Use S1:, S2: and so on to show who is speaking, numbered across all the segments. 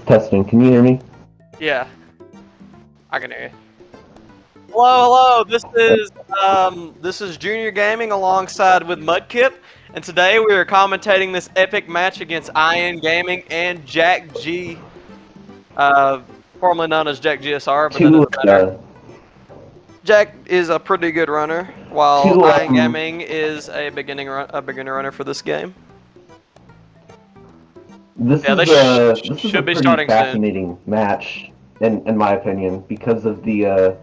S1: Testing. Can you hear me?
S2: Yeah, I can hear you. Hello. This is Junior Gaming alongside with Mudkip, and today we are commentating this epic match against iangaming and JackG, formerly known as JackGSR, but that
S1: Two,
S2: doesn't matter. Jack is a pretty good runner, while
S1: two,
S2: iangaming is a beginner runner for this game.
S1: this
S2: Yeah,
S1: is
S2: they
S1: a
S2: should be
S1: pretty
S2: starting soon.
S1: fascinating match, in my opinion, because of the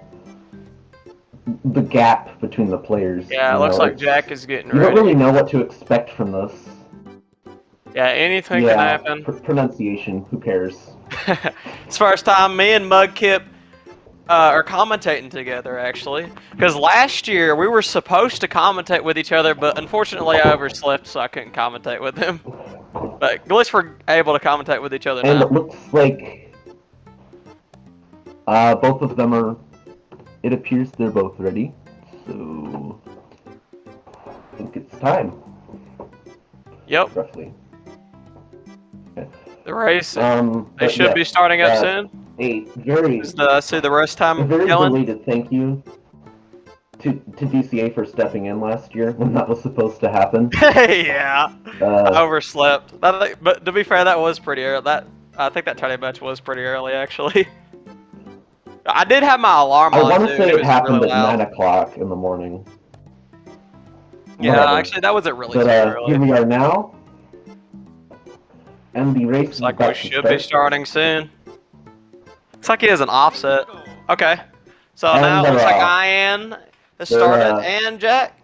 S1: gap between the players.
S2: Yeah, it looks like Jack is getting ready.
S1: You don't really know what to expect from this.
S2: Yeah, anything can happen.
S1: Pronunciation, who cares?
S2: It's first time me and Mudkip are commentating together, actually. Because last year we were supposed to commentate with each other, but unfortunately I overslept, so I couldn't commentate with him. But at least we're able to commentate with each other now.
S1: And it looks like both of them are. It appears they're both ready, so I think it's time.
S2: Yep.
S1: Roughly. Okay.
S2: The race. They should be starting up soon.
S1: A very.
S2: I see the rest time
S1: very
S2: going.
S1: belated thank you to DCA for stepping in last year when that was supposed to happen.
S2: Yeah. I overslept. But to be fair, that was pretty early. I think that tourney match was pretty early, actually. I did have my alarm on.
S1: I want to say it happened
S2: really
S1: at 9 o'clock in the morning.
S2: Yeah,
S1: Whatever.
S2: Actually, that wasn't really
S1: too
S2: early.
S1: Here we are now, and the race is
S2: like we should be starting soon. Looks like he has an offset. Okay, so now it looks like Ian has started and Jack.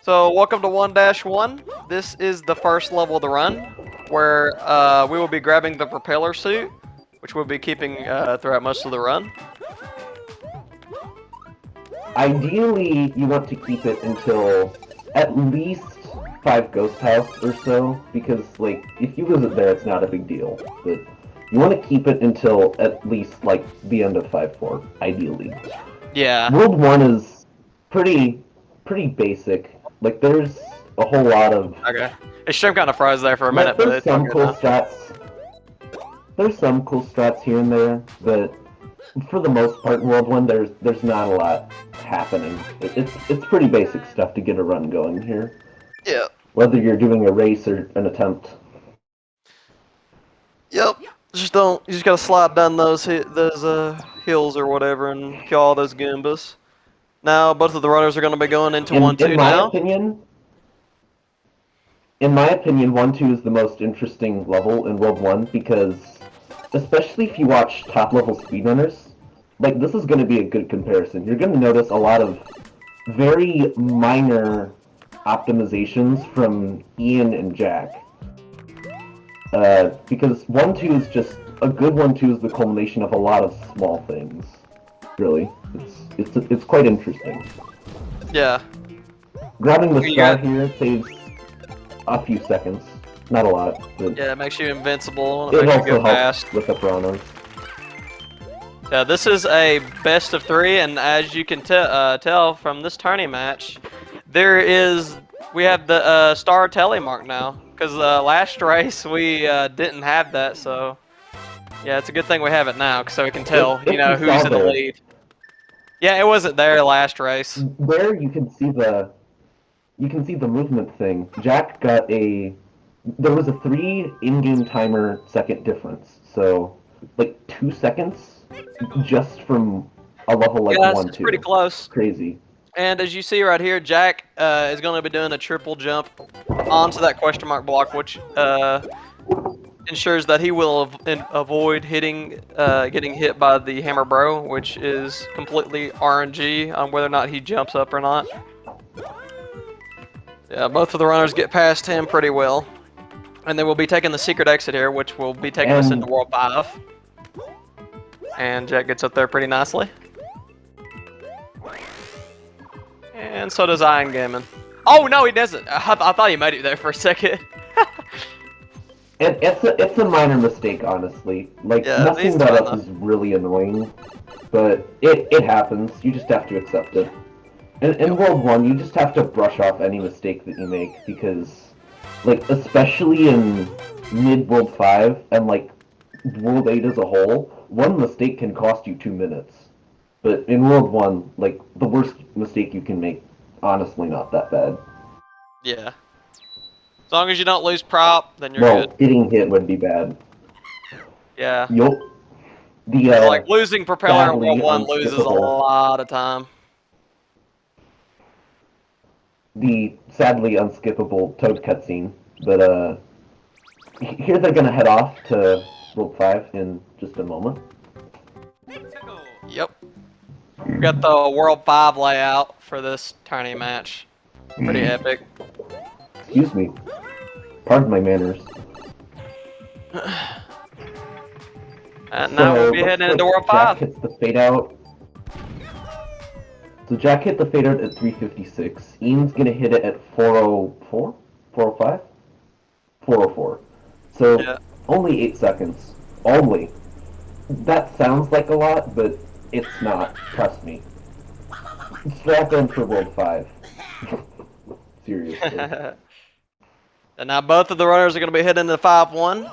S2: So welcome to 1-1. This is the first level of the run, where we will be grabbing the propeller suit, which we'll be keeping throughout most of the run.
S1: Ideally, you want to keep it until at least 5 Ghost House or so, because, like, if you lose it there, it's not a big deal. But you want to keep it until at least, like, the end of 5-4, ideally.
S2: Yeah.
S1: World 1 is pretty basic. Like, there's a whole lot of...
S2: Okay. His stream kind of froze there for a minute, but it's
S1: some cool strats. There's some cool strats here and there, but for the most part in World 1, there's not a lot happening. It's pretty basic stuff to get a run going here.
S2: Yeah.
S1: Whether you're doing a race or an attempt.
S2: Yep. You just gotta slide down those hills or whatever and kill all those Goombas. Now both of the runners are gonna be going into 1-2 now.
S1: In my opinion, 1-2 is the most interesting level in World 1 because, especially if you watch top-level speedrunners, like, this is going to be a good comparison. You're going to notice a lot of very minor optimizations from Ian and Jack. Because 1-2 is just, a good 1-2 is the culmination of a lot of small things. Really. It's quite interesting.
S2: Yeah.
S1: Grabbing the star here saves a few seconds. Not a lot.
S2: Yeah, it makes you invincible.
S1: It
S2: makes you
S1: also
S2: go
S1: helps
S2: fast.
S1: with the Piranhas.
S2: Yeah, this is a best of 3, and as you can tell from this tourney match, we have the star tally mark now. Because last race we didn't have that, so yeah, it's a good thing we have it now, so we can tell who's in the lead. Yeah, it wasn't there last race.
S1: There you can see the movement thing. Jack got there was a 3 in-game timer second difference, so like 2 seconds just from a level like 1-2.
S2: It's pretty close.
S1: Crazy.
S2: And as you see right here, Jack is going to be doing a triple jump onto that question mark block, which ensures that he will avoid getting hit by the hammer bro, which is completely RNG on whether or not he jumps up or not. Yeah, both of the runners get past him pretty well. And then we'll be taking the secret exit here, which will be taking us into World 5. And Jack gets up there pretty nicely. And so does iangaming. Oh, no, he doesn't. I thought he made it there for a second.
S1: It's a minor mistake, honestly. Like, nothing that is really annoying. But it happens. You just have to accept it. In World 1, you just have to brush off any mistake that you make, because Like, especially in mid-World 5 and, like, World 8 as a whole, one mistake can cost you 2 minutes. But in World 1, like, the worst mistake you can make, honestly not that bad.
S2: Yeah. As long as you don't lose prop, then you're
S1: Well,
S2: good.
S1: getting hit would be bad.
S2: Yeah.
S1: Yup. The,
S2: 'Cause, like, losing propeller in World
S1: sadly
S2: 1 loses a
S1: unskippable,
S2: lot of time.
S1: the sadly unskippable Toad cutscene. But, here they're gonna head off to World 5 in just a moment.
S2: Yep. We got the World 5 layout for this tourney match. Pretty epic.
S1: Excuse me. Pardon my manners.
S2: And now we'll
S1: So,
S2: be
S1: looks
S2: heading
S1: like
S2: into World
S1: Jack
S2: 5.
S1: hits the fade out. So Jack hit the fade out at 356. Ian's gonna hit it at 404? 405? 404. So,
S2: Yeah.
S1: only 8 seconds. Only. That sounds like a lot, but it's not. Trust me. Strap in for World 5. Seriously.
S2: And now both of the runners are going to be heading to 5-1.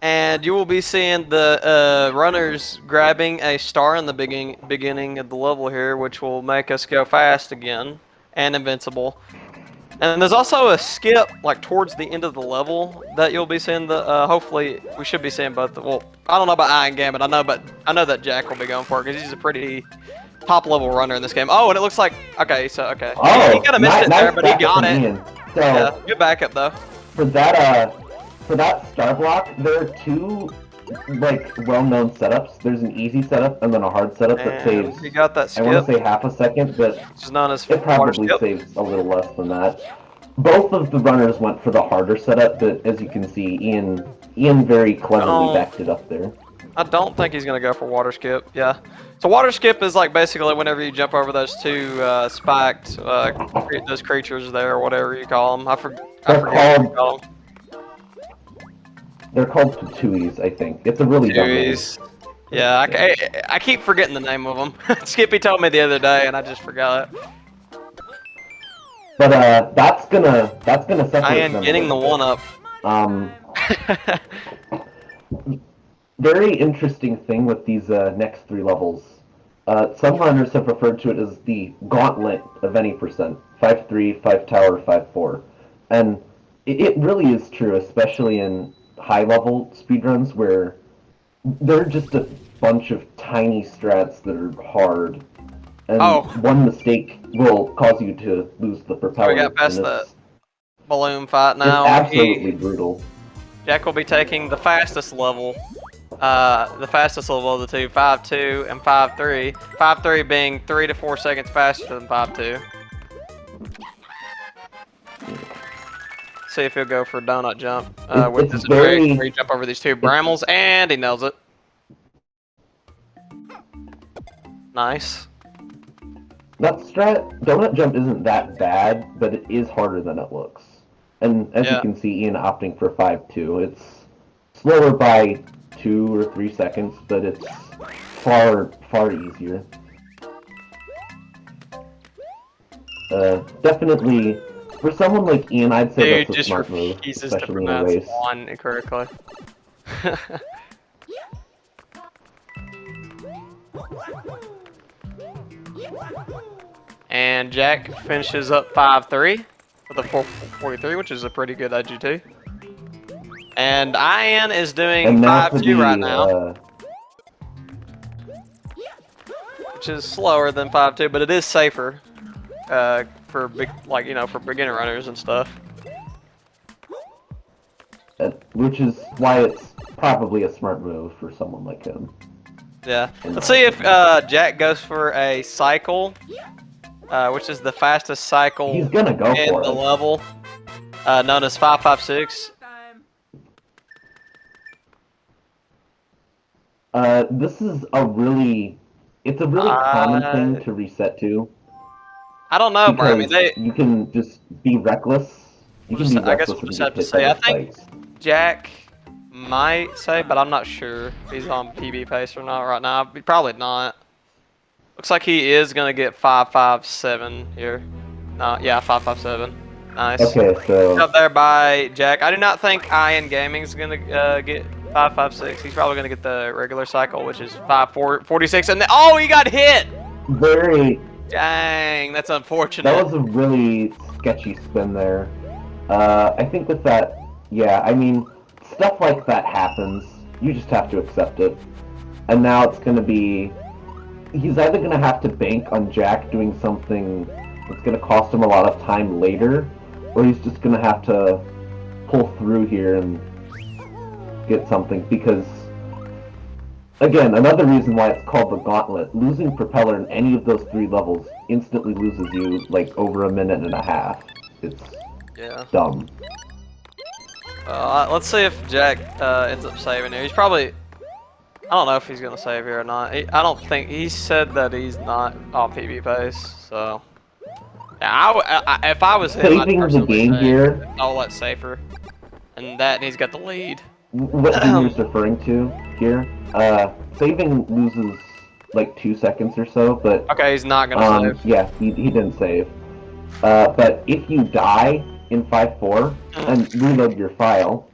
S2: And you will be seeing the runners grabbing a star in the beginning of the level here, which will make us go fast again and invincible. And there's also a skip like towards the end of the level that you'll be seeing. Hopefully we should be seeing both. Well, I don't know about iangaming. I know that Jack will be going for it because he's a pretty top level runner in this game. Oh, and it looks like okay. He
S1: Oh,
S2: kind of missed it there,
S1: nice
S2: but he
S1: backup
S2: got
S1: from
S2: it.
S1: Ian. So,
S2: Yeah, good backup though.
S1: for that star block, there are two like well-known setups. There's an easy setup and then a hard setup that
S2: And
S1: saves.
S2: he got that
S1: I want
S2: skip,
S1: to say half a second, but
S2: which is known as
S1: it
S2: water
S1: probably
S2: skip.
S1: saves a little less than that. Both of the runners went for the harder setup, but as you can see, Ian very cleverly
S2: Oh,
S1: backed it up there.
S2: I don't think he's gonna go for water skip. Yeah. So water skip is like basically whenever you jump over those two spiked those creatures there, or whatever you call them. I forget what you call them.
S1: They're called Patuis, I think. It's a really dumb name.
S2: Jeez. Yeah, I keep forgetting the name of them. Skippy told me the other day, and I just forgot.
S1: But that's gonna separate
S2: I am
S1: them a
S2: getting the
S1: little
S2: one up.
S1: bit. Very interesting thing with these next 3 levels. Some runners have referred to it as the gauntlet of any percent. 5-3, 5 tower, 5-4. And it really is true, especially in high-level speedruns where there are just a bunch of tiny strats that are hard. And
S2: Oh.
S1: one mistake will cause you to lose the propeller.
S2: We got past
S1: and
S2: the balloon fight now.
S1: It's absolutely brutal.
S2: Jack will be taking the fastest level. The fastest level of the two, 5-2 and 5-3. 5-3 being 3 to 4 seconds faster than 5-2. See if he'll go for a donut jump with this trick where you jump over these two brambles, and he nails it. Nice.
S1: That donut jump isn't that bad, but it is harder than it looks. And as you can see, Ian opting for 5-2. It's slower by 2 or 3 seconds, but it's far easier. Definitely, for someone like Ian, I'd say that's a smart move, especially in a race.
S2: One incorrectly. And Jack finishes up 5-3 with a 443, which is a pretty good IGT. And Ian is doing 5-2 right now, which is slower than 5-2, but it is safer for for beginner runners and stuff.
S1: Which is why it's probably a smart move for someone like him.
S2: Yeah. Let's see if Jack goes for a cycle, which is the fastest cycle
S1: He's gonna go
S2: in
S1: for
S2: the
S1: it.
S2: level, known as 556.
S1: This is a really common thing to reset to.
S2: I don't know, bro. I mean,
S1: you can just be reckless. You can be reckless.
S2: I guess we'll just have to say. I think Jack might say, but I'm not sure if he's on PB pace or not right now. Probably not. Looks like he is gonna get 557 here. No, yeah, 557. Nice.
S1: Okay, so
S2: Up there by Jack. I do not think Ian Gaming's gonna get 556. He's probably gonna get the regular cycle, which is 546. And oh, he got hit!
S1: very.
S2: Dang, that's unfortunate.
S1: That was a really sketchy spin there. I think with that, yeah, I mean, stuff like that happens. You just have to accept it. And now it's gonna be. He's either gonna have to bank on Jack doing something that's gonna cost him a lot of time later, or he's just gonna have to pull through here and get something, because again, another reason why it's called the gauntlet, losing propeller in any of those 3 levels instantly loses you like over a minute and a half. It's dumb.
S2: Let's see if Jack ends up saving here. He's probably, I don't know if he's gonna save here or not. I don't think, he said that he's not on PB pace, so yeah, if I was him, I'd
S1: Saving the
S2: personally
S1: game
S2: say
S1: here,
S2: it's all that safer, and he's got the lead.
S1: what Junior's referring to here, saving loses like 2 seconds or so, but
S2: Okay, he's not gonna save.
S1: yeah, he didn't save. But if you die in 5-4 and reload your file,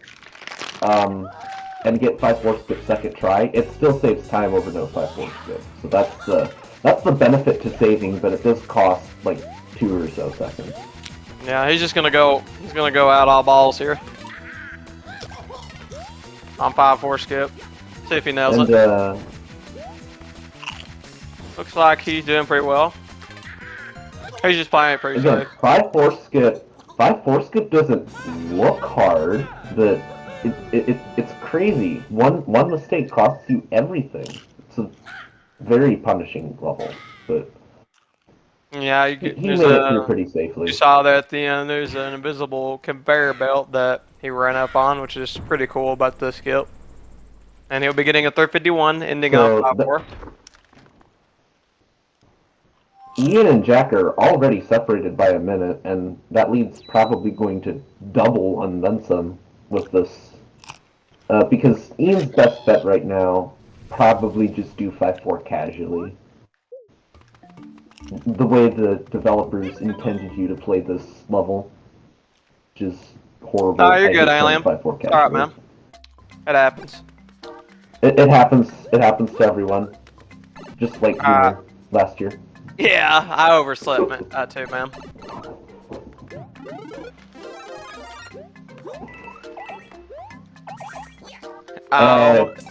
S1: and get 5-4 skip second try, it still saves time over no 5-4 skip. So that's the benefit to saving, but it does cost like 2 or so seconds.
S2: Yeah, he's gonna go out all balls here. On 5-4 skip. See if he nails
S1: And
S2: it. Looks like he's doing pretty well. He's just playing it pretty
S1: again,
S2: safe.
S1: 5-4 skip. 5-4 skip doesn't look hard, but it's crazy. One mistake costs you everything. It's a very punishing level, but
S2: Yeah,
S1: he made it through pretty safely.
S2: You saw there at the end, there's an invisible conveyor belt that he ran up on, which is pretty cool about the skip. And he'll be getting a 351, ending on 5-4.
S1: Ian and Jack are already separated by a minute, and that lead's probably going to double and then some with this. Because Ian's best bet right now, probably just do 5-4 casually. The way the developers intended you to play this level, which is horrible.
S2: Oh, you're good, Alien.
S1: 5-4 casually.
S2: Alright, man. It happens.
S1: It happens. It happens to everyone. Just like Junior last year.
S2: Yeah, I overslept too, man.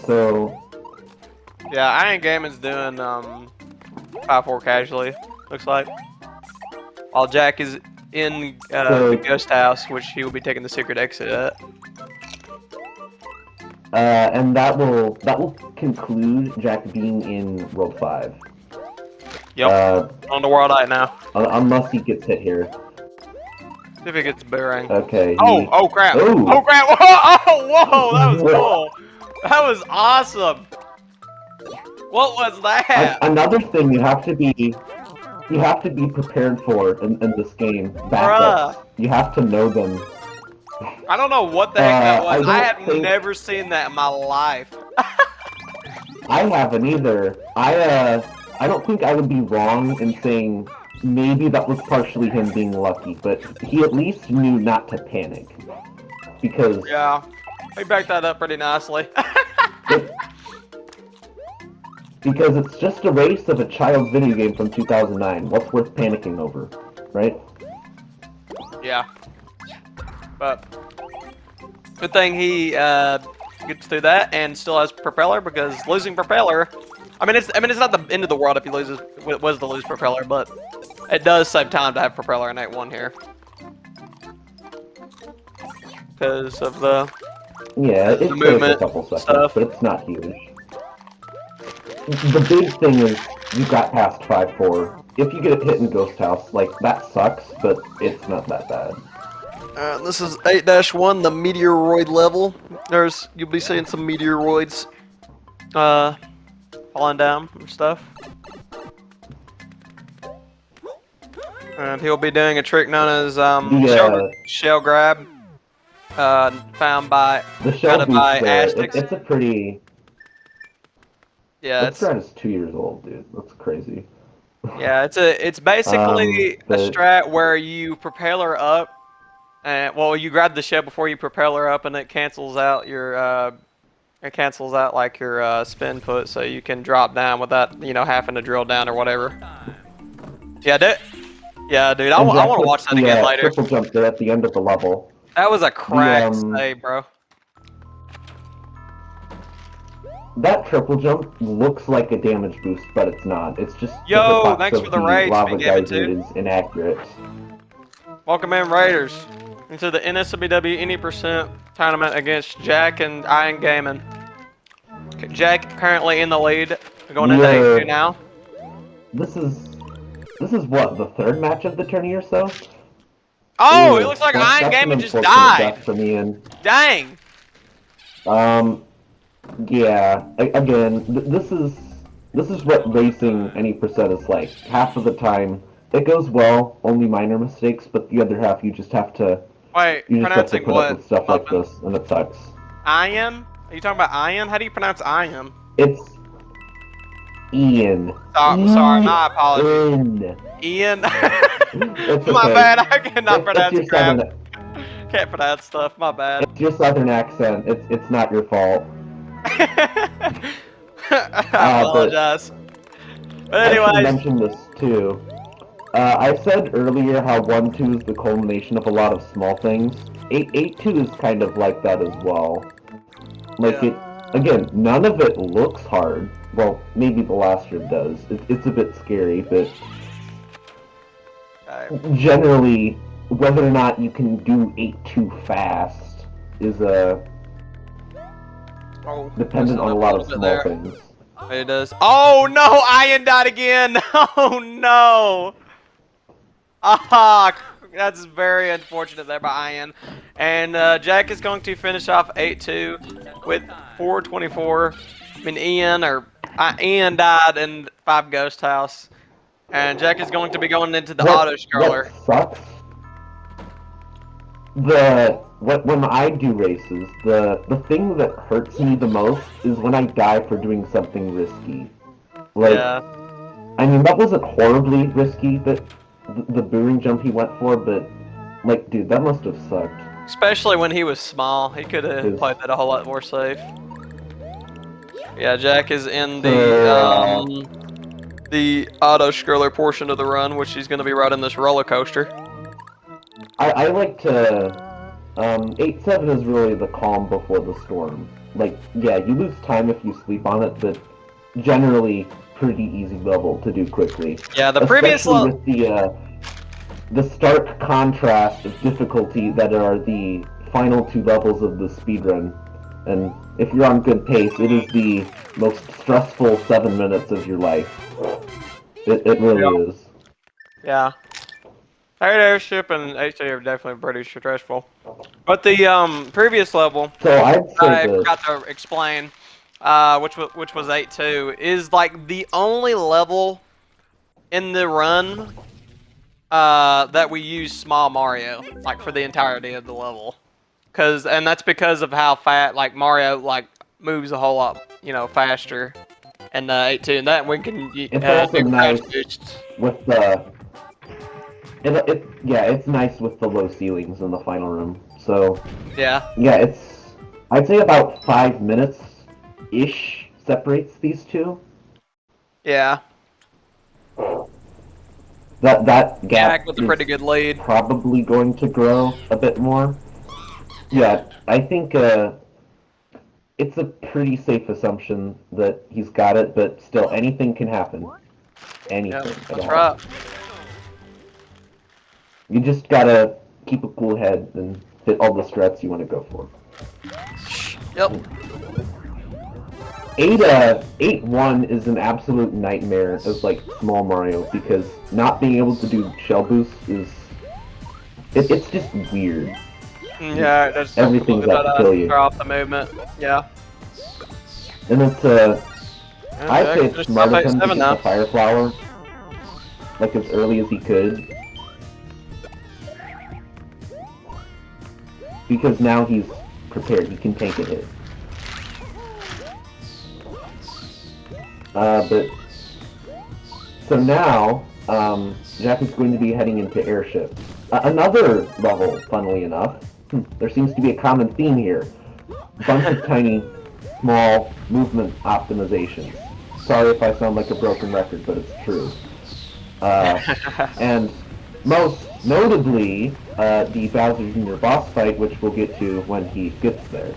S1: So
S2: yeah, Iron Gaming's doing 5-4 casually, looks like. While Jack is in the ghost house, which he will be taking the secret exit at.
S1: and that will conclude Jack being in World 5.
S2: Yep. On the World 8 now.
S1: Unless he gets hit here.
S2: See if he gets boomerang.
S1: Okay.
S2: Oh crap!
S1: Ooh.
S2: Oh crap! Whoa! That was cool. That was awesome. What was that?
S1: Another thing you have to be prepared for in this game. Backups. You have to know them.
S2: I don't know what the heck that was. I have
S1: never
S2: seen that in my life.
S1: I haven't either. I don't think I would be wrong in saying maybe that was partially him being lucky, but he at least knew not to panic. Because
S2: yeah, he backed that up pretty nicely.
S1: Because it's just a race of a child's video game from 2009. What's worth panicking over, right?
S2: Yeah. But good thing he gets through that and still has propeller, because losing propeller, I mean it's not the end of the world if he was to lose propeller, but it does save time to have propeller in Act 1 here. Because of the
S1: it
S2: movement
S1: a couple seconds,
S2: stuff.
S1: But it's not huge. The big thing is you got past 5-4. If you get hit in Ghost House, like, that sucks, but it's not that bad.
S2: This is 8-1, the meteoroid level. You'll be seeing some meteoroids falling down and stuff. And he'll be doing a trick known as shell grab, found by Aztecs.
S1: It's a pretty.
S2: Yeah,
S1: that strat is 2 years old, dude. That's crazy.
S2: Yeah, it's basically a strat where you propeller up And well, you grab the shell before you propel her up, and it cancels out like your spin put, so you can drop down without having to drill down or whatever. Yeah, dude, I
S1: And Jack
S2: want to watch
S1: hits
S2: that
S1: the
S2: again later.
S1: triple jump there at the end of the level.
S2: That was a crack
S1: The,
S2: save, bro.
S1: That triple jump looks like a damage boost, but it's not. It's just the
S2: Yo,
S1: hitbox
S2: thanks
S1: of
S2: for
S1: the
S2: the raid,
S1: lava
S2: SpeedGaming
S1: geyser
S2: 2.
S1: is inaccurate.
S2: Welcome in, Raiders, into the NSMBW any percent tournament against Jack and iangaming. Jack currently in the lead, going into 8-2 now.
S1: This is what, the third match of the tourney or so?
S2: Oh,
S1: Ooh,
S2: it looks like
S1: that's an
S2: iangaming just
S1: unfortunate
S2: died.
S1: death for me. And
S2: Dang.
S1: yeah. Again, this is what racing any percent is like. Half of the time it goes well, only minor mistakes, but the other half you just have to
S2: Wait, pronouncing
S1: put up
S2: what,
S1: with stuff like
S2: Muffin?
S1: this, and it sucks.
S2: Ian? Are you talking about Ian? How do you pronounce Ian?
S1: It's Ian.
S2: Sorry, my apologies.
S1: Ian.
S2: Ian?
S1: It's
S2: My
S1: okay.
S2: bad, I cannot pronounce
S1: your
S2: crap.
S1: southern.
S2: Can't pronounce stuff, my bad.
S1: It's your southern accent. It's not your fault.
S2: I
S1: But
S2: apologize. But
S1: I should
S2: anyways,
S1: mention this too. I said earlier how 1-2 is the culmination of a lot of small things. 8-2 is kind of like that as well. Like again, none of it looks hard. Well, maybe the last year does. It's a bit scary, but generally, whether or not you can do 8-2 fast is dependent on a lot of small things.
S2: It does. Oh no, Ian died again. Oh no. Ah, that's very unfortunate there by Ian. And Jack is going to finish off 8-2 with 424. I mean, Ian died in 5 Ghost House. And Jack is going to be going into the auto scroller.
S1: What sucks? When I do races, the thing that hurts me the most is when I die for doing something risky. Like, I mean, that wasn't horribly risky, that the boomerang jump he went for, but like, dude, that must have sucked.
S2: Especially when he was small, he could have played that a whole lot more safe. Yeah, Jack is in the auto scroller portion of the run, which he's going to be riding this roller coaster.
S1: I like to. 8-7 is really the calm before the storm. Like, yeah, you lose time if you sleep on it, but generally pretty easy level to do quickly.
S2: Yeah, the previous
S1: level with the stark contrast of difficulty that are the final 2 levels of the speedrun. And if you're on good pace, it is the most stressful 7 minutes of your life. It really is.
S2: Yeah. Air airship and H2 are definitely pretty stressful. But the previous level,
S1: so I
S2: forgot to explain, which was 8-2, is like the only level in the run that we use small Mario, like for the entirety of the level. And that's because of how fast, like Mario, like moves a whole lot, faster. And 8-2, and that we can
S1: it's also
S2: do
S1: nice
S2: crash boosts
S1: with the. It's nice with the low ceilings in the final room. So
S2: yeah,
S1: I'd say about 5 minutes ish separates these two.
S2: Yeah.
S1: That gap
S2: with a pretty good lead.
S1: Probably going to grow a bit more. Yeah, I think it's a pretty safe assumption that he's got it, but still, anything can happen. Anything.
S2: Yeah, that's right.
S1: You just gotta keep a cool head and hit all the strats you want to go for.
S2: Yep.
S1: 8-1 is an absolute nightmare as like small Mario because not being able to do shell boosts is it's just weird.
S2: Yeah, that's
S1: everything's out to kill you.
S2: Throw off the movement. Yeah.
S1: And it's I'd say it's smart of him to get the fire flower like as early as he could. Because now he's prepared, he can tank a hit. But so now, Jack is going to be heading into airship. Another level, funnily enough, there seems to be a common theme here. Bunch of tiny, small movement optimizations. Sorry if I sound like a broken record, but it's true. And most notably, the Bowser Jr. boss fight, which we'll get to when he gets there.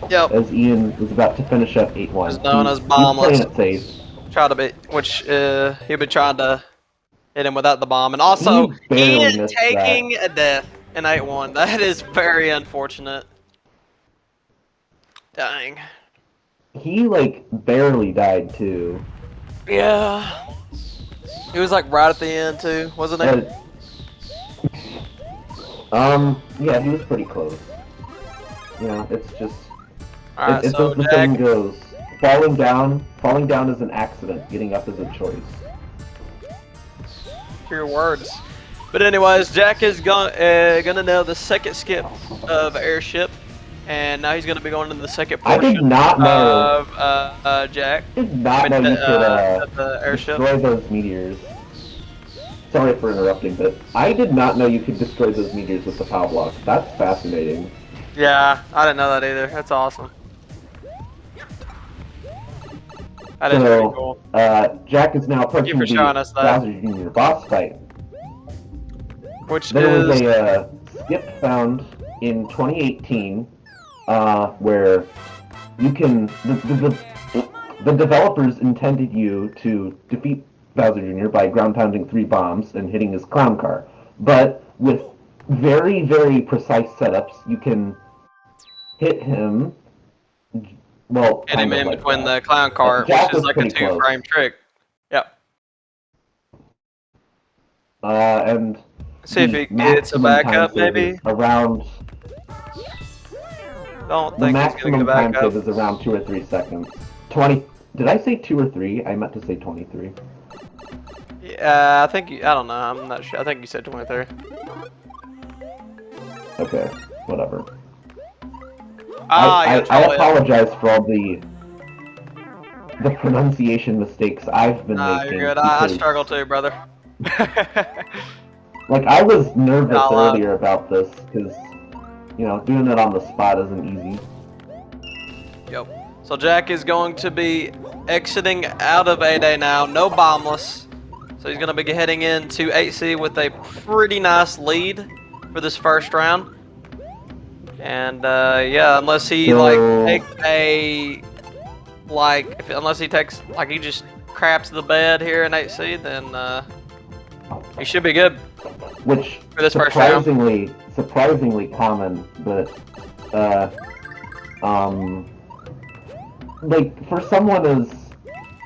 S2: Yep.
S1: As Ian is about to finish up 8-1.
S2: It's known as
S1: He's
S2: bombless.
S1: playing it safe.
S2: Try to be, which he'll be trying to hit him without the bomb, and also
S1: He barely
S2: Ian
S1: missed
S2: taking
S1: that.
S2: a death in 8-1. That is very unfortunate. Dang.
S1: He, like, barely died, too.
S2: Yeah. He was like right at the end too, wasn't he?
S1: Yeah, he was pretty close. You know, it's just...
S2: Alright,
S1: it's
S2: so
S1: as the
S2: Jack,
S1: saying goes, falling down is an accident, getting up is a choice.
S2: your words. But anyways, Jack is gonna know the second skip of airship, and now he's gonna be going into the second
S1: I
S2: portion
S1: did not know.
S2: of Jack.
S1: I did not know you could
S2: the airship.
S1: destroy those meteors. Sorry for interrupting, but I did not know you could destroy those meteors with the power block. That's fascinating.
S2: Yeah, I didn't know that either. That's awesome. That is pretty cool.
S1: Jack is now approaching the Bowser Jr. boss fight.
S2: Which
S1: there was a skip found in 2018, where you can the developers intended you to defeat Bowser Jr. by ground pounding 3 bombs and hitting his clown car, but with very, very precise setups, you can hit him. Well,
S2: hit him in
S1: like
S2: between
S1: that.
S2: the clown car, which is like a 2-frame trick. Yep.
S1: And
S2: see if he gets a backup, maybe.
S1: Around.
S2: Don't think he's gonna get a backup.
S1: The maximum time save is around 2 or 3 seconds. 20. Did I say 2 or 3? I meant to say 23.
S2: Yeah, I think I don't know. I'm not sure. I think you said 23.
S1: Okay, whatever.
S2: I
S1: apologize for all the pronunciation mistakes I've been making.
S2: You're good. I struggle too, brother.
S1: Like, I was nervous earlier about this, because, you know, doing it on the spot isn't easy.
S2: Yep. So Jack is going to be exiting out of 8A now, no bombless. So he's going to be heading into 8C with a pretty nice lead for this first round. And yeah, unless he takes a unless he takes he just craps the bed here in 8C, then he should be good.
S1: Which
S2: for this first round.
S1: Surprisingly common, but like for someone as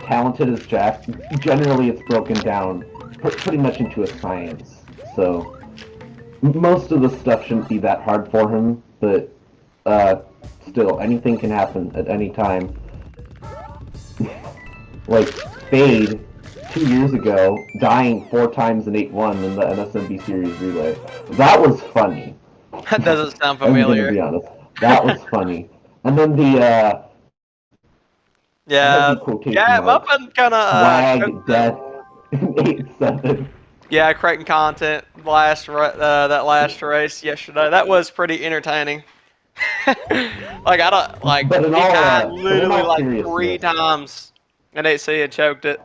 S1: talented as Jack, generally it's broken down pretty much into a science. So most of the stuff shouldn't be that hard for him, but still, anything can happen at any time. Like Fade 2 years ago, dying 4 times in 8-1 in the NSMB series relay. That was funny.
S2: That doesn't sound familiar.
S1: I'm gonna be honest. That was funny. And then the
S2: yeah, Muffin kind of
S1: swag death in 8-7.
S2: Yeah, creating content that last race yesterday. That was pretty entertaining. Like I don't like
S1: but
S2: he died literally like 3
S1: seriousness.
S2: times and 8C and choked it.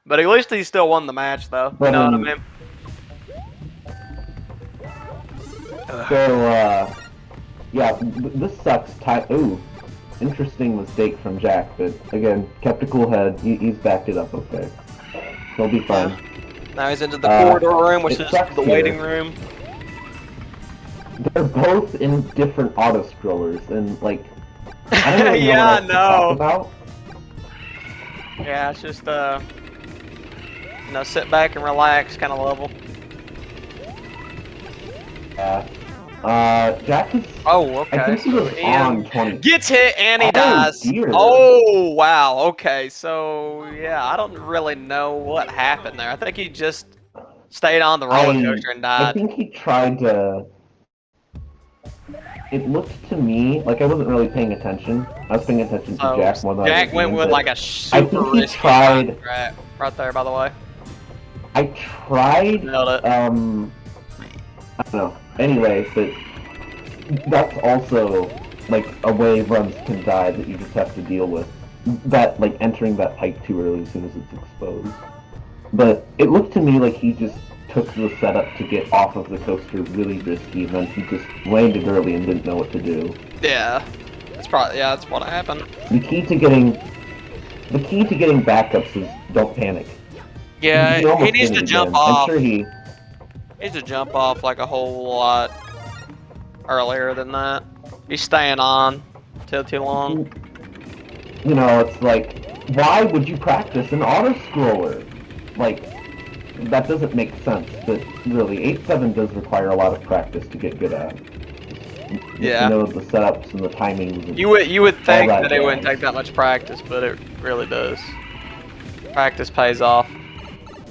S2: But at least he still won the match though.
S1: But,
S2: you know what I mean?
S1: So yeah, this sucks. Ooh, interesting mistake from Jack, but again, kept a cool head. He's backed it up okay. He'll be fine.
S2: Yeah. Now he's into the corridor room, which is the waiting room.
S1: They're both in different auto scrollers, and like, I don't really know
S2: yeah,
S1: what else to talk about.
S2: Yeah, it's just you know, sit back and relax kind of level.
S1: Yeah. Jack is.
S2: Oh, okay.
S1: I think he was on 20.
S2: Gets hit and he dies.
S1: Dear.
S2: Oh, wow. Okay, so yeah, I don't really know what happened there. I think he just stayed on the roller coaster and died.
S1: I think he tried to. It looked to me like I wasn't really paying attention. I was paying attention to Jack more than
S2: Jack went with like a super
S1: I think he tried.
S2: Right there, by the way.
S1: I tried I don't know. Anyway, but that's also like a way runs can die that you just have to deal with. That like entering that pipe too early as soon as it's exposed. But it looked to me like he just took the setup to get off of the coaster really risky, and then he just landed early and didn't know what to do.
S2: Yeah, that's what happened.
S1: The key to getting backups is don't panic.
S2: Yeah,
S1: He
S2: he
S1: almost
S2: needs
S1: did
S2: to
S1: it
S2: jump
S1: again. I'm
S2: off.
S1: sure he.
S2: He needs to jump off like a whole lot earlier than that. He's staying on till too long.
S1: You know, it's like, why would you practice an auto scroller? Like, that doesn't make sense. But really, 8-7 does require a lot of practice to get good at.
S2: Yeah.
S1: To know the setups and the timings. And
S2: You would think
S1: that
S2: that it wouldn't
S1: jazz.
S2: take that much practice, but it really does. Practice pays off.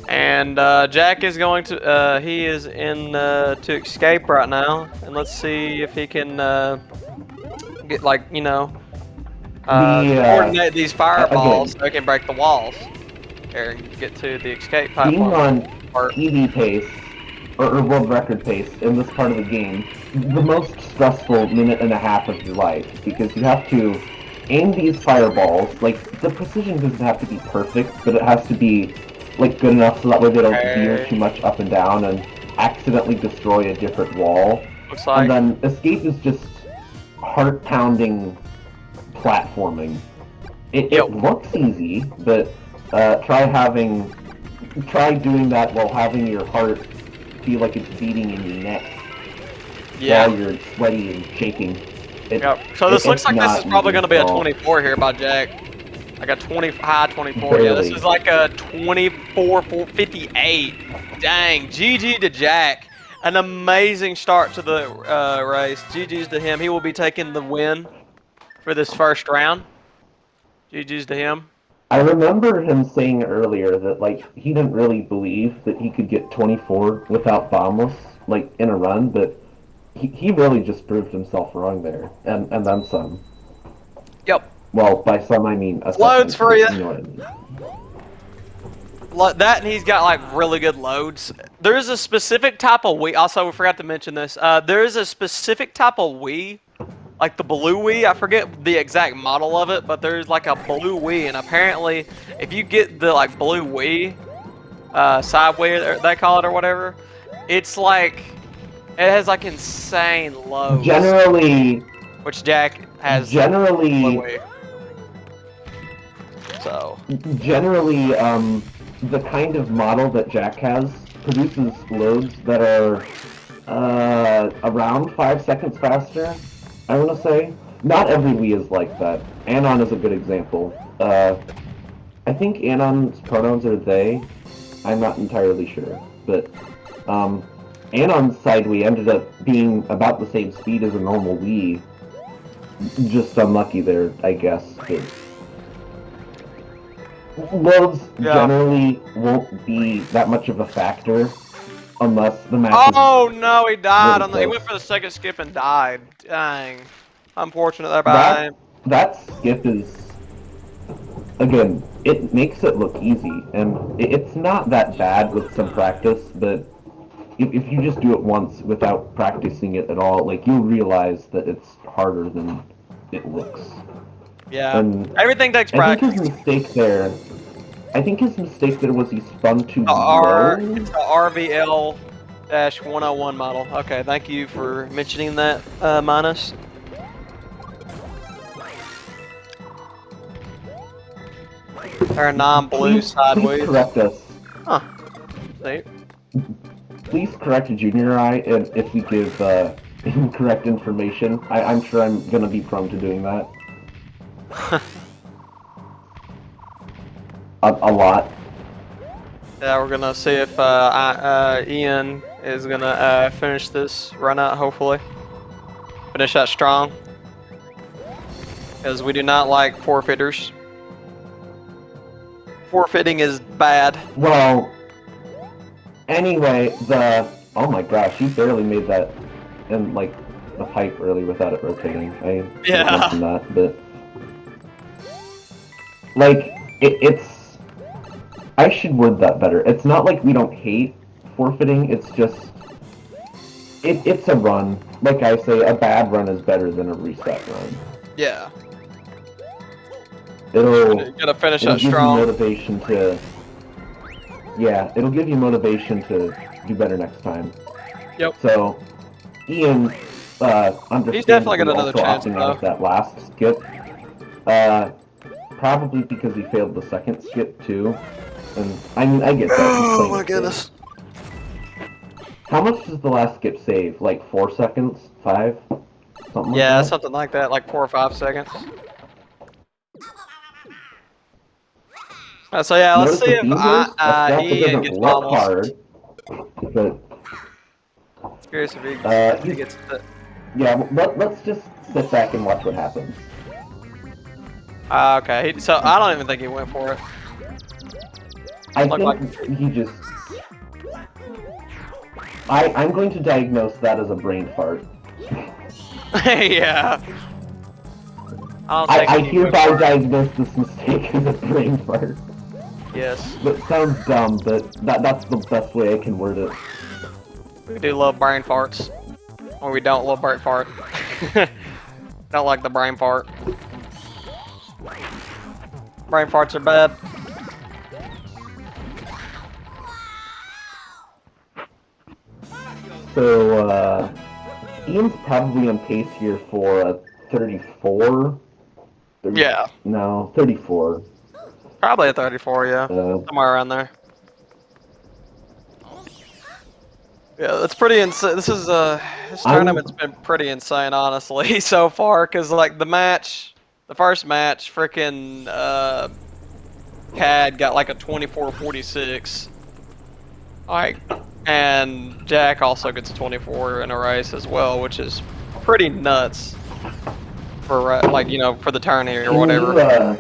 S2: And Jack is going to he is in to escape right now, and let's see if he can get like coordinate these fireballs
S1: again,
S2: so he can break the walls or get to the escape
S1: being
S2: platform.
S1: on PB pace or world record pace in this part of the game, the most stressful minute and a half of your life, because you have to aim these fireballs. Like, the precision doesn't have to be perfect, but it has to be like good enough so that way they don't veer too much up and down and accidentally destroy a different wall.
S2: Looks like.
S1: And then escape is just heart-pounding platforming. It looks easy, but try doing that while having your heart feel like it's beating in your neck while you're sweaty and shaking.
S2: So this looks like this is probably going to be a
S1: at all.
S2: 24 here by Jack. Like a high 24.
S1: Barely.
S2: Yeah, this is like a 24-58. Dang, GG to Jack. An amazing start to the race. GG's to him. He will be taking the win for this first round. GG's to him.
S1: I remember him saying earlier that like he didn't really believe that he could get 24 without bombless, like in a run, but he really just proved himself wrong there, and then some.
S2: Yep.
S1: Well, by some I mean a
S2: Loads
S1: second,
S2: for you.
S1: You know what I mean.
S2: That, and he's got like really good loads. There's a specific type of Wii. Also, we forgot to mention this. There is a specific type of Wii, like the blue Wii. I forget the exact model of it, but there's like a blue Wii, and apparently, if you get the like blue Wii, side Wii they call it or whatever, it's like it has like insane loads.
S1: Generally,
S2: which Jack has.
S1: Generally,
S2: blue Wii. So.
S1: Generally, the kind of model that Jack has produces loads that are around 5 seconds faster, I want to say. Not every Wii is like that. Anon is a good example. I think Anon's pronouns are they. I'm not entirely sure. But Anon's side Wii ended up being about the same speed as a normal Wii. Just unlucky there, I guess. But loads generally won't be that much of a factor unless the match
S2: Oh no, he died.
S1: really
S2: He went for the second skip and died. Dang. Unfortunate there by him.
S1: That skip is, again, it makes it look easy, and it's not that bad with some practice, but if you just do it once without practicing it at all, like, you'll realize that it's harder than it looks.
S2: Yeah,
S1: and
S2: everything takes practice.
S1: I think his mistake there was he spun too low.
S2: It's the RVL-101 model. Okay, thank you for mentioning that, Minus. Or non-blue sideways.
S1: Please correct us.
S2: Huh. See?
S1: Please correct Junior I if we give incorrect information. I'm sure I'm gonna be prone to doing that. a lot.
S2: Yeah, we're gonna see if Ian is gonna finish this run out, hopefully. Finish that strong. Because we do not like forfeiters. Forfeiting is bad.
S1: Well, anyway, oh my gosh, you barely made that in like the pipe early without it rotating. I mentioned that, but like it's. I should word that better. It's not like we don't hate forfeiting. It's just it's a run. Like I say, a bad run is better than a reset run.
S2: Yeah.
S1: It'll
S2: You gotta finish
S1: it'll
S2: that
S1: give you
S2: strong.
S1: motivation to. Yeah, it'll give you motivation to do better next time.
S2: Yep.
S1: So, Ian,
S2: He's definitely got
S1: understandably
S2: another
S1: also
S2: chance
S1: opting out
S2: though.
S1: of that last skip. Uh, Probably because he failed the second skip too. And I mean, I get that. He's
S2: Oh
S1: playing
S2: my
S1: it safe.
S2: goodness.
S1: How much does the last skip save? Like 4 seconds? 5? Something like
S2: Yeah,
S1: that?
S2: something like that, like 4 or 5 seconds. So yeah, let's
S1: Notice
S2: see
S1: the
S2: if
S1: theme here? A strat that
S2: Ian
S1: doesn't
S2: gets
S1: look
S2: almost.
S1: hard, but
S2: Curious if he
S1: he's,
S2: gets it.
S1: yeah. Let's just sit back and watch what happens.
S2: Okay, so I don't even think he went for it.
S1: I
S2: Looked like.
S1: think he just. I'm going to diagnose that as a brain fart.
S2: Yeah. I don't think
S1: I
S2: he went
S1: hereby
S2: for it.
S1: diagnose this mistake as a brain fart.
S2: Yes.
S1: That sounds dumb, but that's the best way I can word it.
S2: We do love brain farts. Or we don't love brain fart. Don't like the brain fart. Brain farts are bad.
S1: So, Ian's probably on pace here for a 34. 30,
S2: Yeah.
S1: no, 34.
S2: Probably a 34, yeah.
S1: Uh,
S2: Somewhere around there. Yeah, that's pretty insane. This
S1: I'm
S2: tournament's been pretty insane, honestly, so far. Cause like the first match, freaking Cad got like a 24-46. Like, and Jack also gets a 24 in a race as well, which is pretty nuts for like for the tourney or
S1: Can
S2: whatever.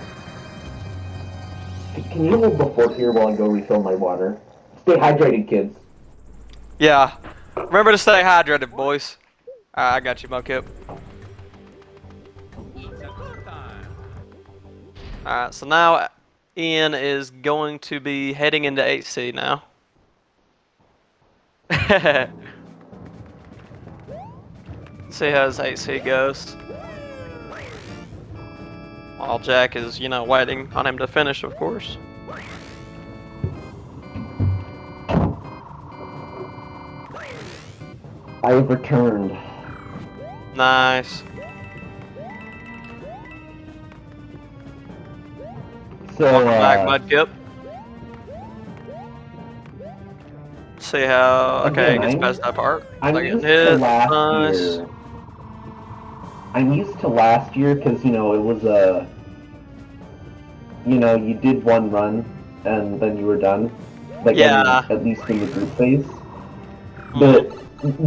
S1: can you hold the fort here while I go refill my water? Stay hydrated, kids.
S2: Yeah, remember to stay hydrated, boys. I got you, Mokip. Alright, so now Ian is going to be heading into 8C now. See how his 8C goes. While Jack is, waiting on him to finish, of course.
S1: I have returned.
S2: Nice.
S1: So,
S2: Welcome back, Mudkip. See how... Okay, he
S1: again,
S2: gets past that part.
S1: I'm
S2: Not getting
S1: used to
S2: hit.
S1: last
S2: Nice.
S1: year. I'm used to last year because, it was a... you did one run and then you were done. Like, I mean,
S2: Yeah.
S1: at least in the group phase.
S2: Mhm.
S1: But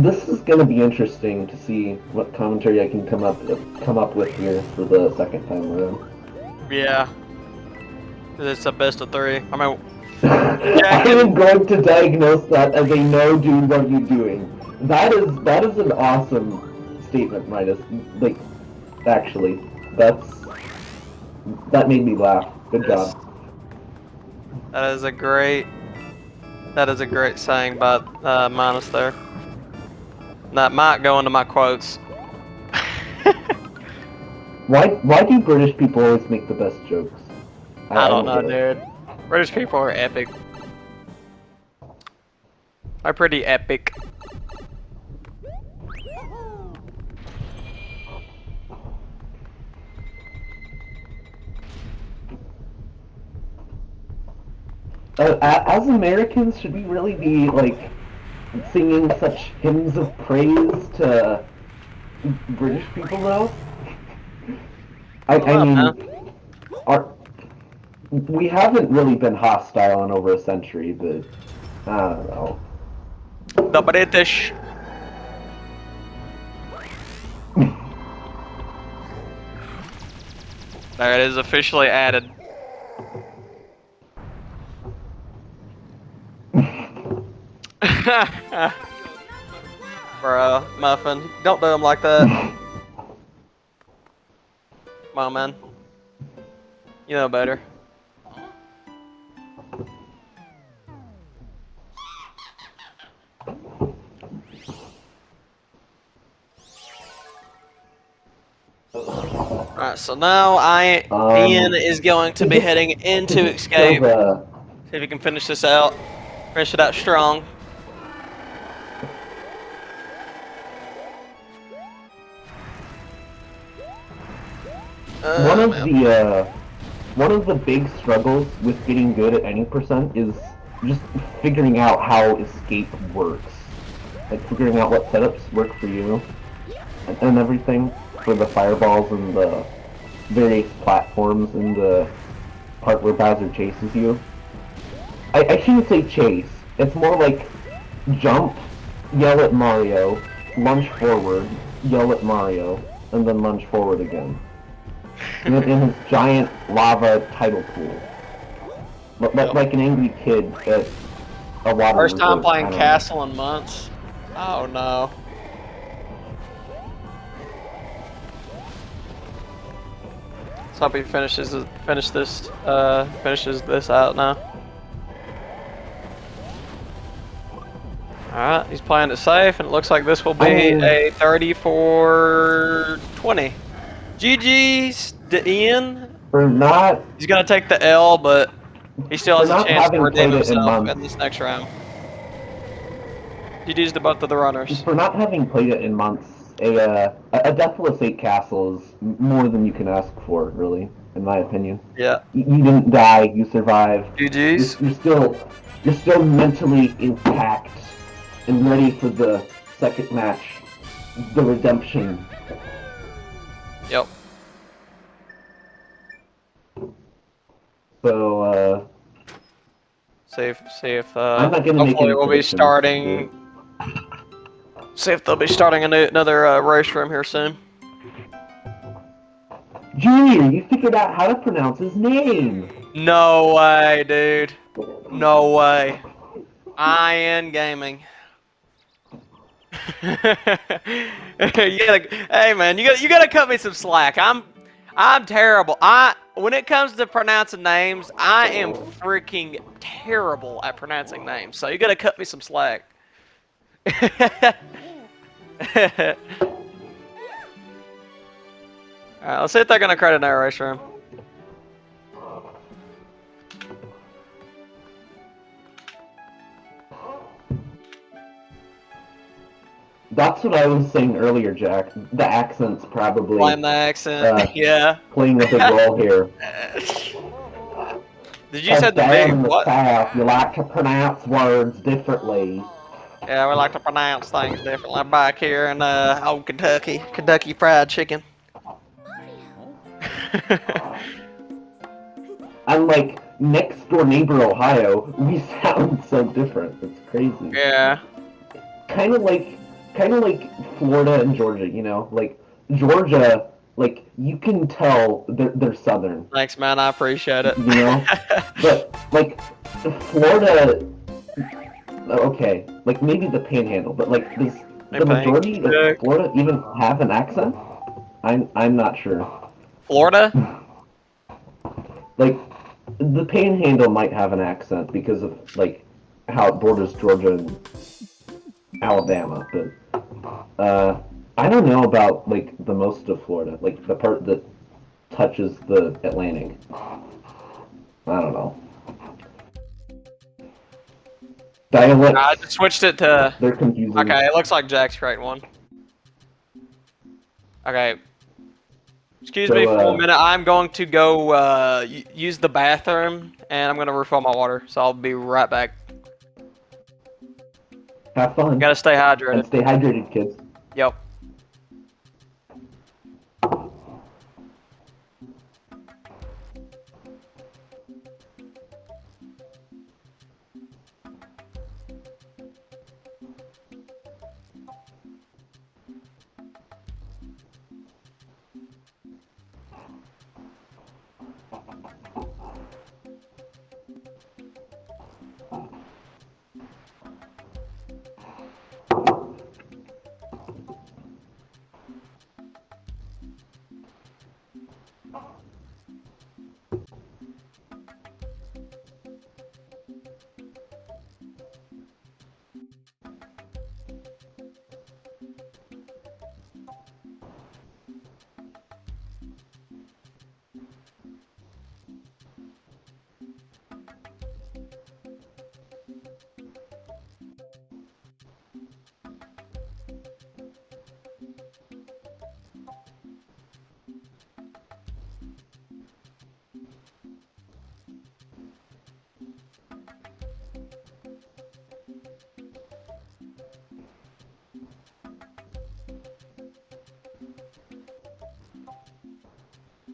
S1: this is going to be interesting to see what commentary I can come up with here for the second time around.
S2: Yeah. It's a best of 3. I mean,
S1: I am going to diagnose that as a no, dude, what are you doing? That is an awesome statement, Midas. Like, actually, that made me laugh. Good
S2: yes.
S1: job.
S2: That is a great saying by Minus there. That might go into my quotes.
S1: Why do British people always make the best jokes?
S2: I don't know,
S1: get it.
S2: dude. British people are epic. They're pretty epic.
S1: As Americans, should we really be like singing such hymns of praise to British people now? I mean, we haven't really been hostile in over a century, but I don't know.
S2: The British. There it is, officially added. Bruh, Muffin, don't do him like that. Come on, man. You know better. Alright, so now Ian is going to be heading into
S1: Is it still
S2: Escape.
S1: the...
S2: See if we can finish this out. Finish it out strong.
S1: One of the big struggles with getting good at any percent is just figuring out how escape works. Like figuring out what setups work for you and everything for the fireballs and the various platforms and the part where Bowser chases you. I shouldn't say chase. It's more like jump, yell at Mario, lunge forward, yell at Mario, and then lunge forward again. In his giant lava tidal pool. Like an angry kid at a water
S2: First time
S1: resort,
S2: playing
S1: I don't
S2: Castle in months. Oh no. Let's hope he finishes this out now. Alright, he's playing it safe, and it looks like this will be a 34-20. GG's to Ian.
S1: For not
S2: He's gonna take the L, but he still has a
S1: not
S2: chance to
S1: having
S2: redeem
S1: played it in
S2: himself
S1: months.
S2: in this next round. GG's to both of the runners.
S1: For not having played it in months, a Deathless 8 Castle is more than you can ask for, really, in my opinion.
S2: Yeah.
S1: You didn't die, you survived.
S2: GG's.
S1: You're still mentally intact and ready for the second match, the redemption.
S2: Yep.
S1: So,
S2: See if
S1: I'm not gonna make
S2: hopefully
S1: any
S2: we'll be
S1: predictions
S2: starting. See if they'll be starting another race room here soon.
S1: Junior, you figured out how to pronounce his name!
S2: No way, dude. No way. Iangaming. Hey man, you gotta cut me some slack. I'm terrible. When it comes to pronouncing names, I am freaking terrible at pronouncing names. So you gotta cut me some slack. Alright, let's see if they're gonna create an air race room.
S1: That's what I was saying earlier, Jack. The accent's probably
S2: Blame the accent. Yeah.
S1: playing a big role here.
S2: Did you say the
S1: down
S2: big
S1: in the
S2: what?
S1: South, you like to pronounce words differently.
S2: Yeah, we like to pronounce things differently back here in old Kentucky. Kentucky Fried Chicken.
S1: And like next door neighbor Ohio, we sound so different. It's crazy.
S2: Yeah.
S1: Kind of like Florida and Georgia, you know, like Georgia, like you can tell they're southern,
S2: Thanks, man. I appreciate it.
S1: you know, but like Florida, okay, like maybe the Panhandle, but like does the majority of Florida even have an accent? I'm not sure.
S2: Florida?
S1: Like the Panhandle might have an accent because of like how it borders Georgia and Alabama, but I don't know about like the most of Florida, like the part that touches the Atlantic. I don't know. Dialects.
S2: I just switched it to.
S1: They're confusing.
S2: Okay, it looks like Jack's creating one. Okay. Excuse me for a minute. I'm going to go use the bathroom, and I'm going to refill my water. So I'll be right back.
S1: Have fun.
S2: Gotta stay hydrated.
S1: And stay hydrated, kids.
S2: Yep.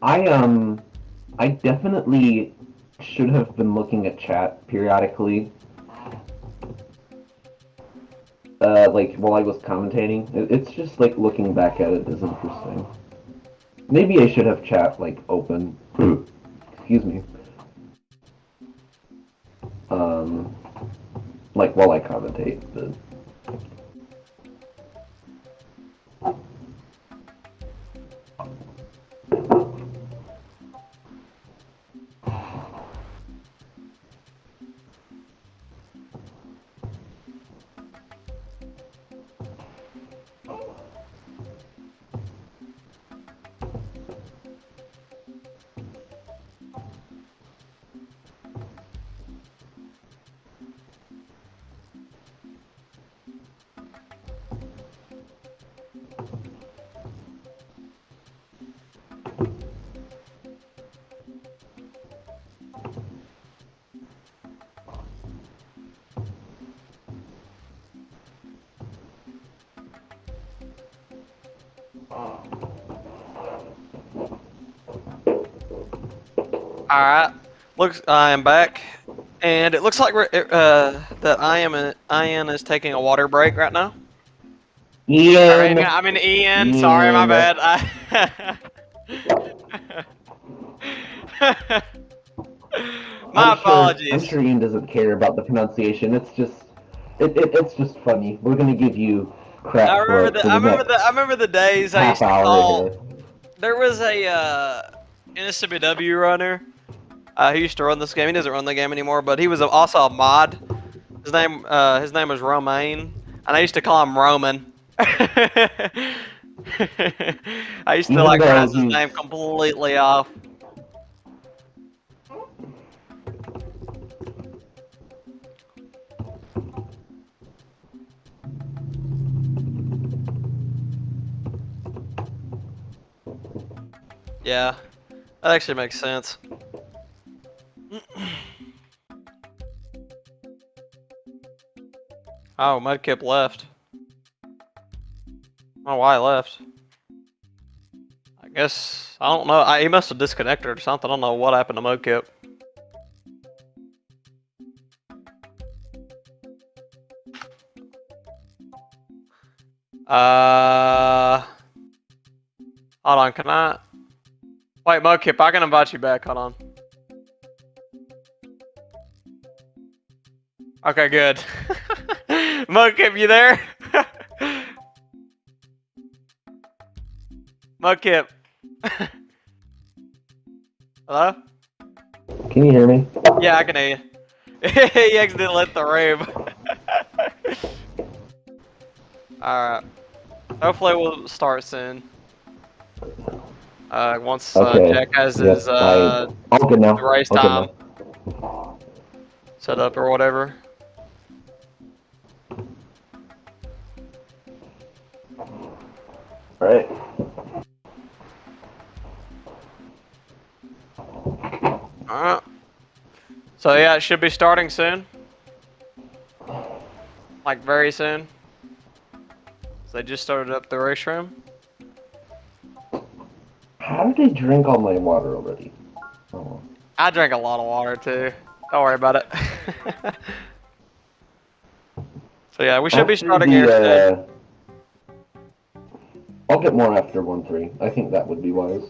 S1: I definitely should have been looking at chat periodically. Like while I was commentating, it's just like looking back at it is interesting. Maybe I should have chat like open. Excuse me. Um, like while I commentate. But...
S2: Alright, looks I am back, and it looks like that Ian is taking a water break right now.
S1: Ian,
S2: I mean Ian. Sorry, my
S1: Ian.
S2: bad. My
S1: I'm
S2: apologies.
S1: sure Ian doesn't care about the pronunciation. It's just funny. We're gonna give you crap for it for the next
S2: I remember the days I
S1: half
S2: used to
S1: hour
S2: call.
S1: here.
S2: There was a NSMBW runner. He used to run this game. He doesn't run the game anymore, but he was also a mod. His name was Romaine, and I used to call him Roman. I used to
S1: Even
S2: like
S1: though
S2: pronounce his
S1: he's
S2: name completely off. Yeah, that actually makes sense. Oh, Mudkip left. I don't know why he left. I guess, I don't know. He must have disconnected or something. I don't know what happened to Mudkip. Hold on, can I? Wait, Mudkip, I can invite you back. Hold on. Okay, good. Mudkip, you there? Mudkip. Hello?
S1: Can you hear me?
S2: Yeah, I can hear you. He exited left the room. Alright. Hopefully we'll start soon. Once
S1: Okay.
S2: Jack has
S1: Yep.
S2: his
S1: All good now.
S2: race
S1: All good
S2: time
S1: now.
S2: set up or whatever.
S1: All right.
S2: Alright. So yeah, it should be starting soon. Like very soon. So they just started up the race room.
S1: How did I drink all my water already? Oh.
S2: I drank a lot of water too. Don't worry about it. So yeah, we should be starting here soon.
S1: I'll get more after 1-3. I think that would be wise.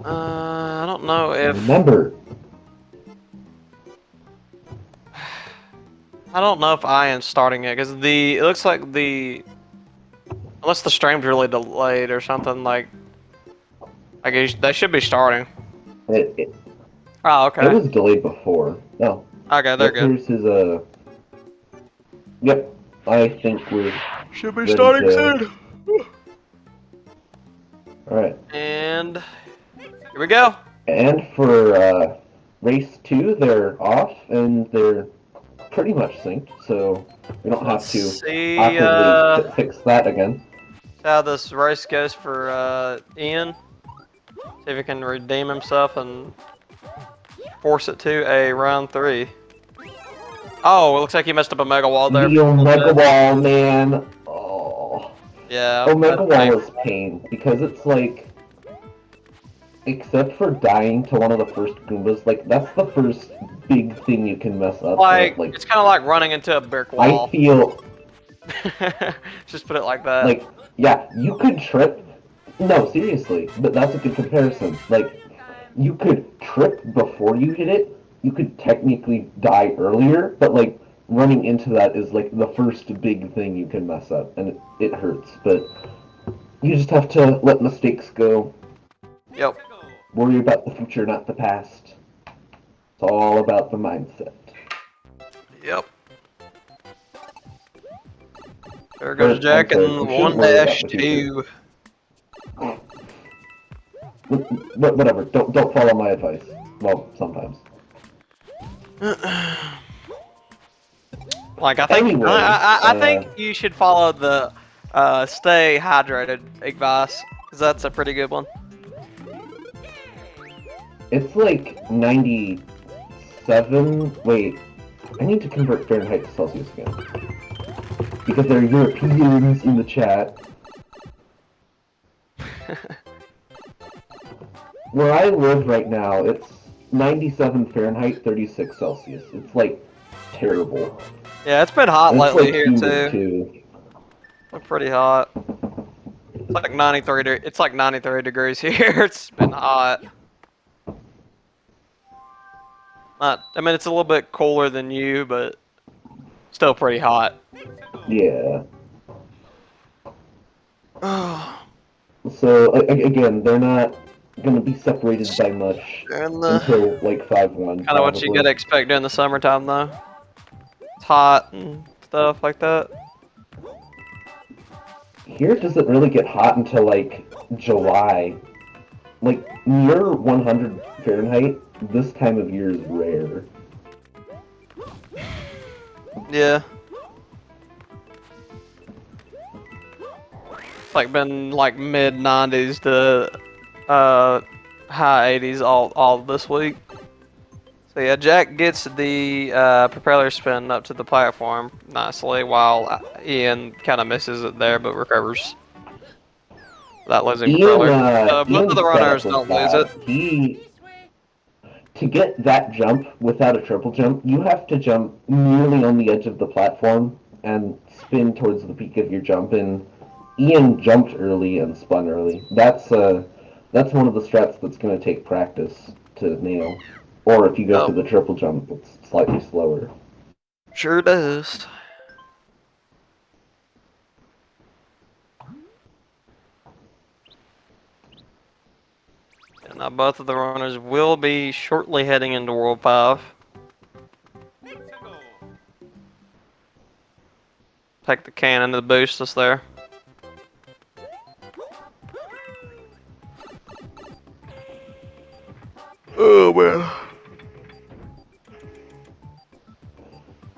S2: I don't know if
S1: Remember.
S2: I don't know if I am starting it because it looks like unless the stream's really delayed or something like they should be starting.
S1: It
S2: Oh, okay.
S1: was delayed before. No.
S2: Okay, they're good.
S1: Here's his Yep. I think we're
S2: Should be
S1: ready
S2: starting
S1: to...
S2: soon.
S1: Alright.
S2: And here we go.
S1: And for race 2, they're off and they're pretty much synced, so we don't have to
S2: See
S1: actively fix that again.
S2: how this race goes for Ian. See if he can redeem himself and force it to a round 3. Oh, it looks like he messed up a mega wall there.
S1: The Omega Wall, man. Oh.
S2: Yeah.
S1: Omega Wall is pain because it's like except for dying to one of the first Goombas, like that's the first big thing you can mess up.
S2: Like,
S1: Like
S2: it's kind of like running into a brick
S1: I
S2: wall.
S1: feel
S2: Just put it like that.
S1: like yeah, you could trip. No, seriously, but that's a good comparison. Like you could trip before you hit it. You could technically die earlier, but like running into that is like the first big thing you can mess up, and it hurts. But you just have to let mistakes go.
S2: Yep.
S1: Worry about the future, not the past. It's all about the mindset.
S2: Yep. There goes
S1: Or, I'm
S2: Jack
S1: sorry,
S2: and
S1: you shouldn't worry about the future.
S2: 1-2.
S1: Whatever. Don't follow my advice. Well, sometimes.
S2: Like, I think
S1: Anyway,
S2: I think you should follow the stay hydrated advice, because that's a pretty good one.
S1: it's like 97. Wait, I need to convert Fahrenheit to Celsius again because there are Europeans in the chat. Where I live right now, it's 97 Fahrenheit, 36 Celsius. It's like terrible.
S2: Yeah, it's been hot
S1: And it's
S2: lately
S1: like
S2: here
S1: humid
S2: too.
S1: too.
S2: It's pretty hot. It's like 93. It's like 93 degrees here. It's been hot. Not. I mean, it's a little bit cooler than you, but still pretty hot.
S1: Yeah.
S2: Oh.
S1: So again, they're not gonna be separated by much
S2: And
S1: until like 5-1
S2: kind of what you
S1: probably.
S2: gotta expect during the summertime, though. It's hot and stuff like that.
S1: Here it doesn't really get hot until like July. Like near 100 Fahrenheit, this time of year is rare.
S2: Yeah. It's like been like mid 90s to high 80s all this week. So yeah, Jack gets the propeller spin up to the platform nicely, while Ian kind of misses it there, but recovers without losing propeller. Both of
S1: Ian's
S2: the
S1: setup
S2: runners
S1: was
S2: don't lose it.
S1: bad. To get that jump without a triple jump, you have to jump nearly on the edge of the platform and spin towards the peak of your jump. And Ian jumped early and spun early. That's one of the strats that's going to take practice to nail. Or if you go
S2: Oh,
S1: for the triple jump, it's slightly slower.
S2: sure does. And now both of the runners will be shortly heading into World 5. Take the cannon to boost us there. Oh man.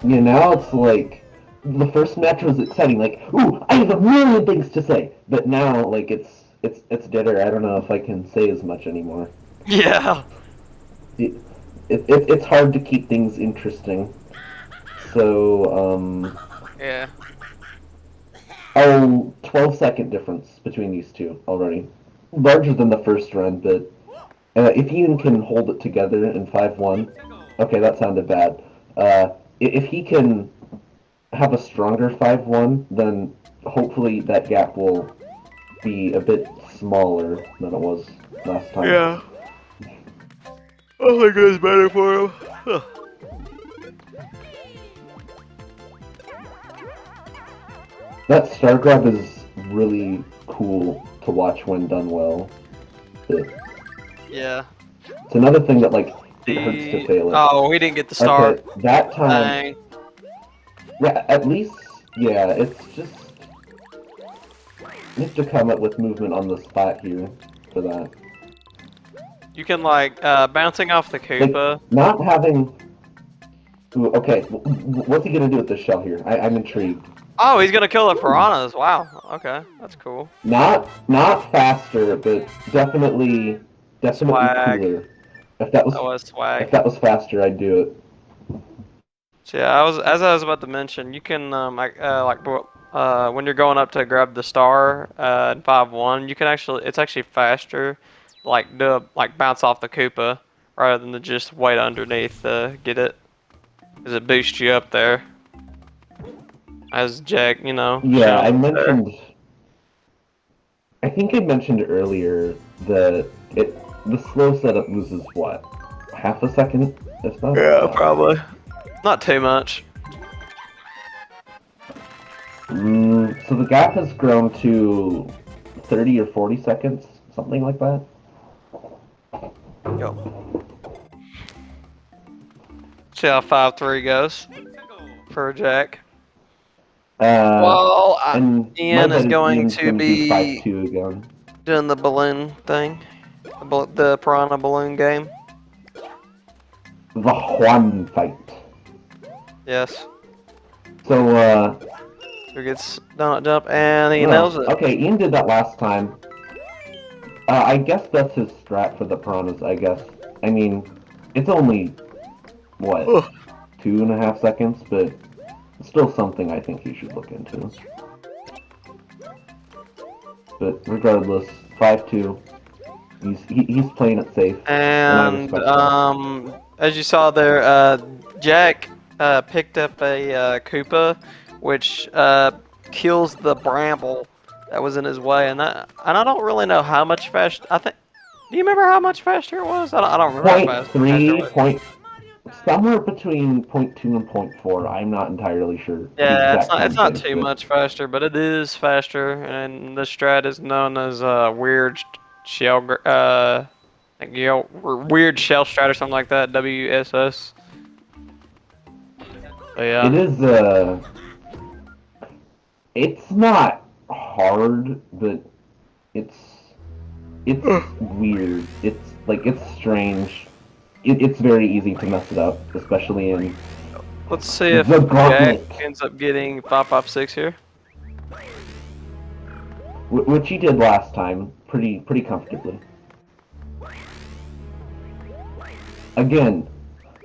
S1: Yeah, now it's like the first match was exciting. Like, ooh, I have a million things to say. But now, like, it's deader. I don't know if I can say as much anymore.
S2: Yeah.
S1: It's hard to keep things interesting. So,
S2: Yeah.
S1: oh, 12-second difference between these two already. Larger than the first run, but if Ian can hold it together in 5-1, okay, that sounded bad. If he can have a stronger 5-1, then hopefully that gap will be a bit smaller than it was last time.
S2: Yeah. I think it's better for him. Huh.
S1: That star grab is really cool to watch when done well.
S2: Yeah.
S1: It's another thing that like it hurts to fail it.
S2: Oh, we didn't get the start.
S1: Okay, that time.
S2: Dang.
S1: Yeah, at least yeah, it's just you have to come up with movement on the spot here for that.
S2: You can like bouncing off the Koopa.
S1: Like, not having. Ooh, okay, what's he gonna do with this shell here? I'm intrigued.
S2: Oh, he's gonna kill the piranhas. Wow. Okay, that's cool.
S1: Not faster, but definitely
S2: Swag.
S1: cooler. If
S2: That was swag.
S1: if that was faster, I'd do it.
S2: So yeah, as I was about to mention, you can when you're going up to grab the star in 5-1, you can actually it's actually faster. like bounce off the Koopa rather than to just wait underneath to get it, because it boosts you up there. As Jack, you know,
S1: Yeah,
S2: shown
S1: I
S2: there.
S1: mentioned. I think I mentioned earlier that the slow setup loses what, half a second, if not.
S2: Yeah, probably. Not too much.
S1: So the gap has grown to 30 or 40 seconds, something like that.
S2: Yo. See how 5-3 goes for Jack.
S1: Uh,
S2: Well,
S1: and my
S2: Ian is
S1: bet is
S2: going
S1: Ian's
S2: to
S1: gonna do
S2: be
S1: 5-2 again.
S2: doing the balloon thing, the piranha balloon game.
S1: The Juan fight.
S2: Yes.
S1: So,
S2: Who gets donut jump and he
S1: oh,
S2: nails it.
S1: okay, Ian did that last time. I guess that's his strat for the piranhas, I guess. I mean, it's only, what,
S2: Ugh.
S1: 2.5 seconds, but still something I think you should look into. But regardless, 5-2. He's playing it safe, and I
S2: And
S1: respect that.
S2: as you saw there, Jack picked up a Koopa, which kills the bramble that was in his way, and I don't really know how much faster. I think. Do you remember how much faster it was? I don't remember how
S1: Point
S2: faster it
S1: three,
S2: was.
S1: somewhere between .2 and .4. I'm not entirely sure the
S2: Yeah,
S1: exact
S2: it's
S1: time
S2: not
S1: saves,
S2: too
S1: but
S2: much faster, but it is faster, and the strat is known as weird shell like, weird shell strat or something like that. WSS. So
S1: it
S2: yeah.
S1: is it's not hard, but it's it's weird. It's like it's strange. It's very easy to mess it up, especially in
S2: Let's see
S1: the
S2: if Jack
S1: gauntlet,
S2: ends up getting 556 here.
S1: which he did last time, pretty comfortably. Again,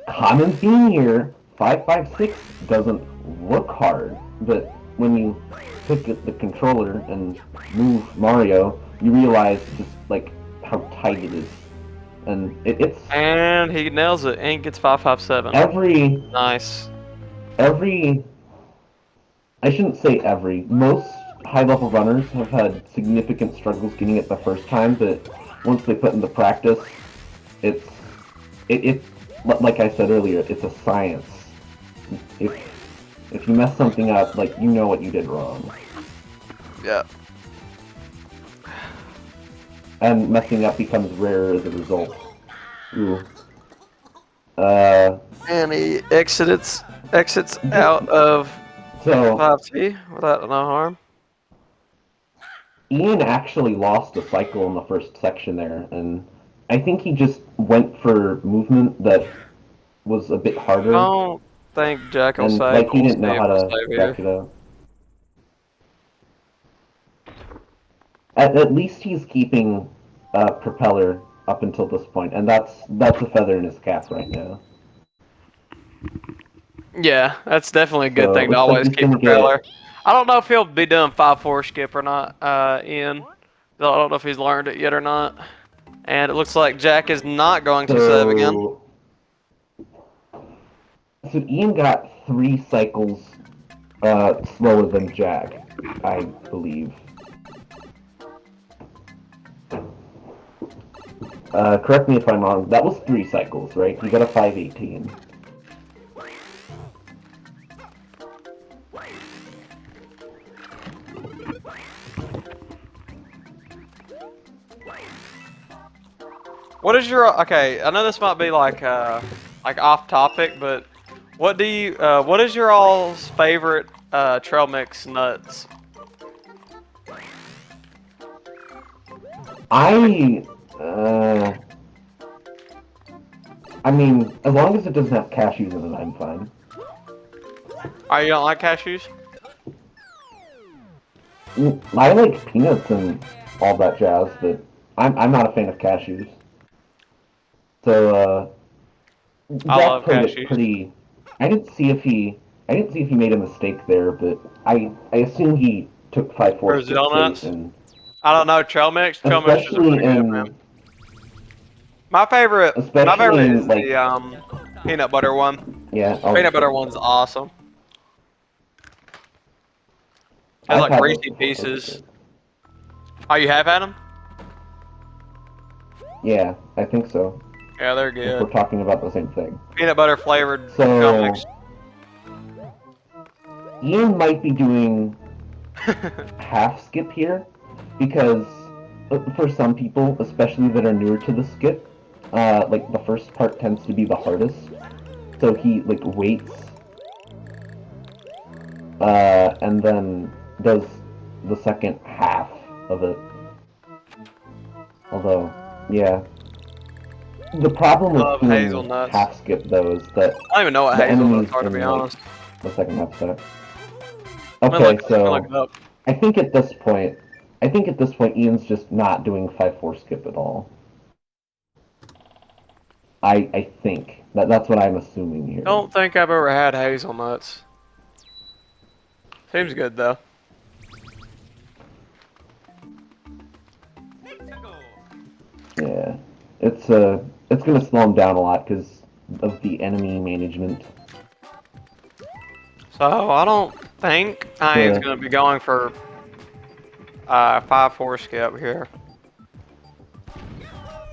S1: common theme here. 556 doesn't look hard, but when you pick up the controller and move Mario, you realize just like how tight it is, and it's
S2: And he nails it and gets 557.
S1: every
S2: Nice.
S1: every. I shouldn't say every. Most high-level runners have had significant struggles getting it the first time, but once they put into practice, it's it like I said earlier, it's a science. If if you mess something up, like you know what you did wrong,
S2: Yeah.
S1: and messing up becomes rarer as a result. Ooh. Uh,
S2: And he exits out of
S1: so
S2: 5T without no harm.
S1: Ian actually lost a cycle in the first section there, and I think he just went for movement that was a bit
S2: I
S1: harder,
S2: don't think Jack will
S1: and
S2: save,
S1: like
S2: but
S1: he
S2: we'll
S1: didn't
S2: see
S1: know
S2: if
S1: how
S2: he'll
S1: to
S2: save
S1: back
S2: here.
S1: it up. At least he's keeping propeller up until this point, and that's a feather in his cap right now.
S2: Yeah, that's definitely a good
S1: So it
S2: thing to
S1: looks like
S2: always
S1: he's
S2: keep
S1: gonna get.
S2: propeller. I don't know if he'll be doing 5-4 skip or not, Ian. I don't know if he's learned it yet or not. And it looks like Jack is not going to save again.
S1: So so Ian got 3 cycles slower than Jack, I believe. Correct me if I'm wrong. That was 3 cycles, right? He got a 518.
S2: What is your okay? I know this might be like off topic, but what is your all's favorite trail mix nuts?
S1: I I mean, as long as it doesn't have cashews in it, I'm fine.
S2: Oh, you don't like cashews?
S1: I like peanuts and all that jazz, but I'm not a fan of cashews. So
S2: I
S1: Jack
S2: love
S1: played it
S2: cashews.
S1: pretty. I didn't see if he made a mistake there, but I assume he took 5-4 skip
S2: Brazil
S1: safe,
S2: nuts?
S1: and
S2: I don't know. Trail mix. Trail mixes are
S1: especially
S2: pretty good, man.
S1: in
S2: My favorite
S1: Especially in,
S2: is
S1: like,
S2: the peanut butter one.
S1: yeah. Oh,
S2: Peanut butter one's awesome. Has
S1: I've
S2: like
S1: had those
S2: greasy
S1: before, those are
S2: pieces.
S1: good.
S2: Oh, you have had them?
S1: Yeah, I think so.
S2: Yeah, they're
S1: If we're
S2: good.
S1: talking about the same thing.
S2: Peanut butter flavored trail
S1: So,
S2: mix.
S1: Ian might be doing half skip here, because for some people, especially that are newer to the skip, like the first part tends to be the hardest. So he like waits, and then does the second half of it. Although, yeah. The problem with
S2: Love
S1: doing
S2: hazelnuts.
S1: half skip though is that
S2: I don't even know what
S1: the
S2: hazelnuts
S1: enemies
S2: are, to be
S1: in like
S2: honest.
S1: the second half start.
S2: I'm gonna
S1: Okay,
S2: look
S1: so
S2: it up.
S1: I think at this point, Ian's just not doing 5-4 skip at all. I think that's what I'm assuming here.
S2: Don't think I've ever had hazelnuts. Seems good though.
S1: Yeah, it's gonna slow him down a lot because of the enemy management.
S2: So I don't think Ian's
S1: The
S2: gonna be going for 5-4 skip here.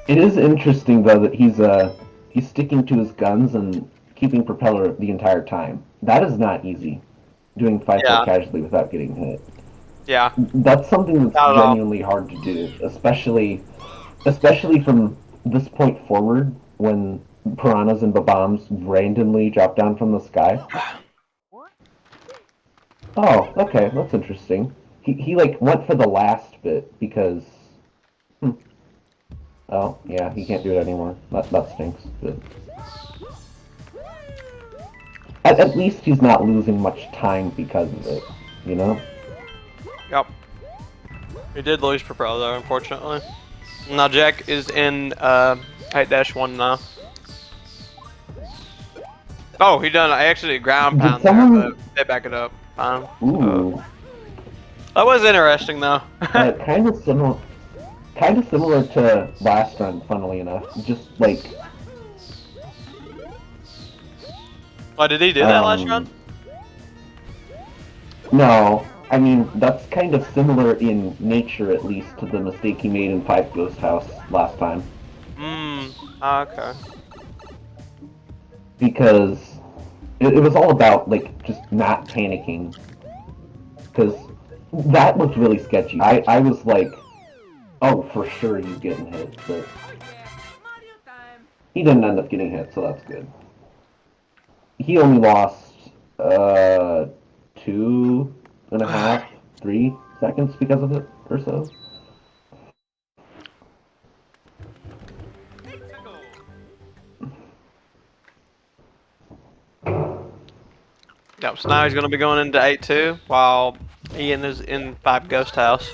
S1: It is interesting though that he's sticking to his guns and keeping propeller the entire time. That is not easy. Doing 5-4
S2: Yeah,
S1: casually without getting hit.
S2: yeah,
S1: That's something that's
S2: not at all.
S1: genuinely hard to do, especially from this point forward when piranhas and bombs randomly drop down from the sky. Oh, okay, that's interesting. He like went for the last bit because oh yeah, he can't do it anymore. That stinks. But at least he's not losing much time because of it, you know?
S2: Yep. He did lose propeller, unfortunately. Now Jack is in 8-1 now. Oh, he done actually a ground
S1: Did
S2: pound there, but
S1: someone
S2: they back it up. Fine.
S1: ooh,
S2: That was interesting though.
S1: kind of similar to last run, funnily enough. Just like
S2: Why did he do that last run?
S1: no, I mean that's kind of similar in nature, at least, to the mistake he made in Five Ghost House last time.
S2: Okay.
S1: Because it was all about like just not panicking. Because that looked really sketchy. I was like, oh, for sure he's getting hit, but he didn't end up getting hit, so that's good. He only lost 2.5, 3 seconds because of it, or so.
S2: Yep, so now he's going to be going into 8-2 while Ian is in 5 Ghost House.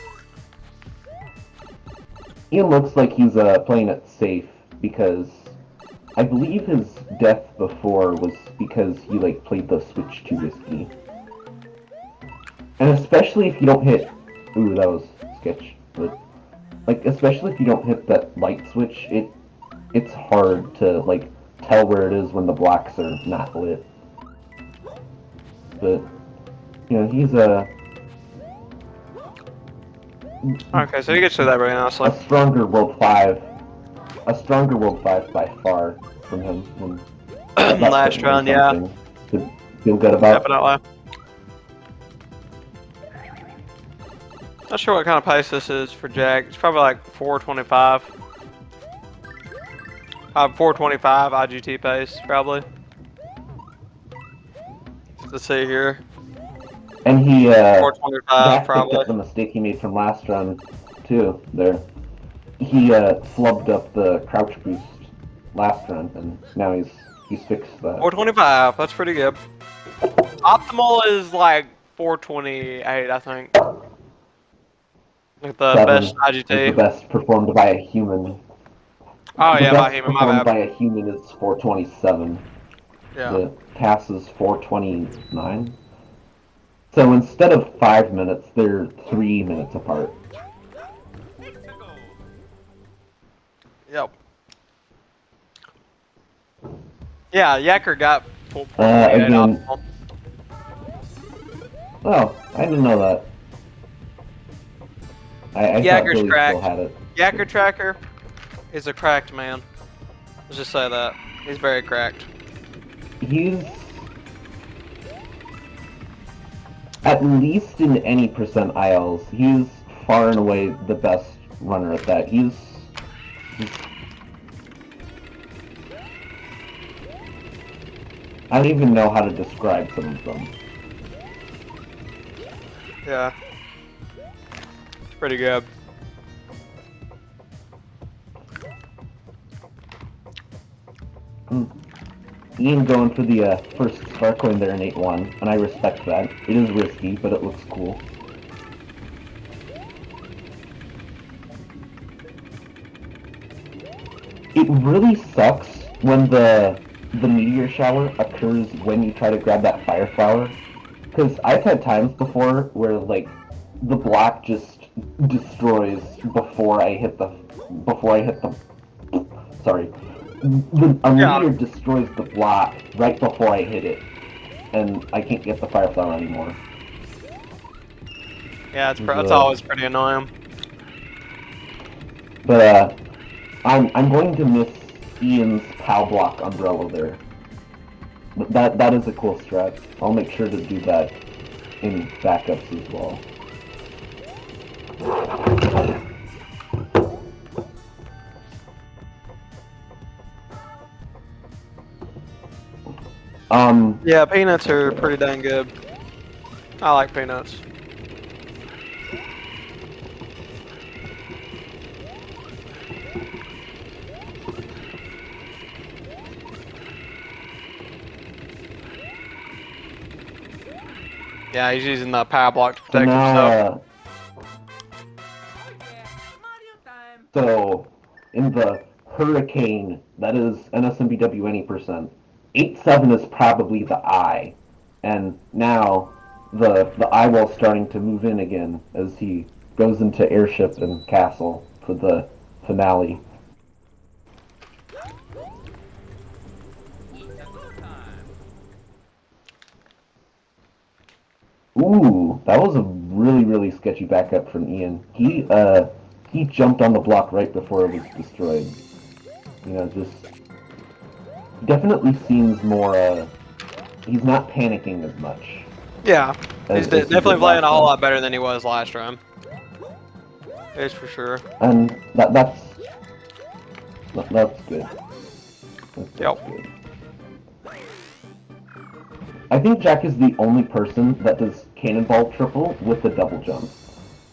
S1: Ian looks like he's playing it safe because I believe his death before was because he like played the switch too risky. And especially if you don't hit, ooh, that was sketch, but like especially if you don't hit that light switch, it's hard to like tell where it is when the blocks are not lit. But you know, he's
S2: Okay, so he gets through that very nicely.
S1: a stronger World 5, by far from him. And that's
S2: Last
S1: certainly
S2: run, yeah,
S1: something to feel good about.
S2: definitely. Not sure what kind of pace this is for Jack. It's probably like 425. 425 IGT pace, probably. Let's see here.
S1: And he
S2: 425,
S1: Jack picked
S2: probably.
S1: up the mistake he made from last run too. There, he flubbed up the crouch boost last run, and now he's fixed that.
S2: 425, that's pretty good. Optimal is like 428, I think. Like the
S1: 7
S2: best
S1: is the
S2: IGT.
S1: best performed by a human.
S2: Oh
S1: The
S2: yeah, by
S1: best
S2: human, my
S1: performed
S2: bad.
S1: by a human is 427.
S2: Yeah.
S1: The pass is 429. So instead of 5 minutes, they're 3 minutes apart.
S2: Yep. Yeah, Yacker got 4.8
S1: Again.
S2: optimal.
S1: Oh, I didn't know that. I thought
S2: Yacker's
S1: Billy still
S2: cracked.
S1: had it.
S2: Yacker Tracker is a cracked man. Let's just say that. He's very cracked.
S1: He's at least in any percent ILs. He's far and away the best runner at that. He's I don't even know how to describe some of them.
S2: Yeah. It's pretty good.
S1: Ian going for the first star coin there in 8-1, and I respect that. It is risky, but it looks cool. It really sucks when the meteor shower occurs when you try to grab that fire flower, because I've had times before where like the block just destroys before I hit the sorry, a meteor destroys the block right before I hit it, and I can't get the fire flower anymore.
S2: Yeah, it's always pretty annoying.
S1: But I'm going to miss Ian's POW block umbrella there. That is a cool strat. I'll make sure to do that in backups as well.
S2: Yeah, peanuts are pretty dang good. I like peanuts. Yeah, he's using the power block to protect himself.
S1: So, in the Hurricane, that is NSMBW any percent, 8-7 is probably the I. And now, the eyewall's starting to move in again as he goes into Airship and Castle for the finale. Ooh, that was a really sketchy backup from Ian. He jumped on the block right before it was destroyed. You know, just definitely seems more. He's not panicking as much.
S2: Yeah, he's
S1: As he
S2: definitely
S1: did
S2: playing
S1: last
S2: a whole
S1: time.
S2: lot better than he was last time. It's for sure.
S1: And that's good. That's good. I think Jack is the only person that does cannonball triple with the double jump.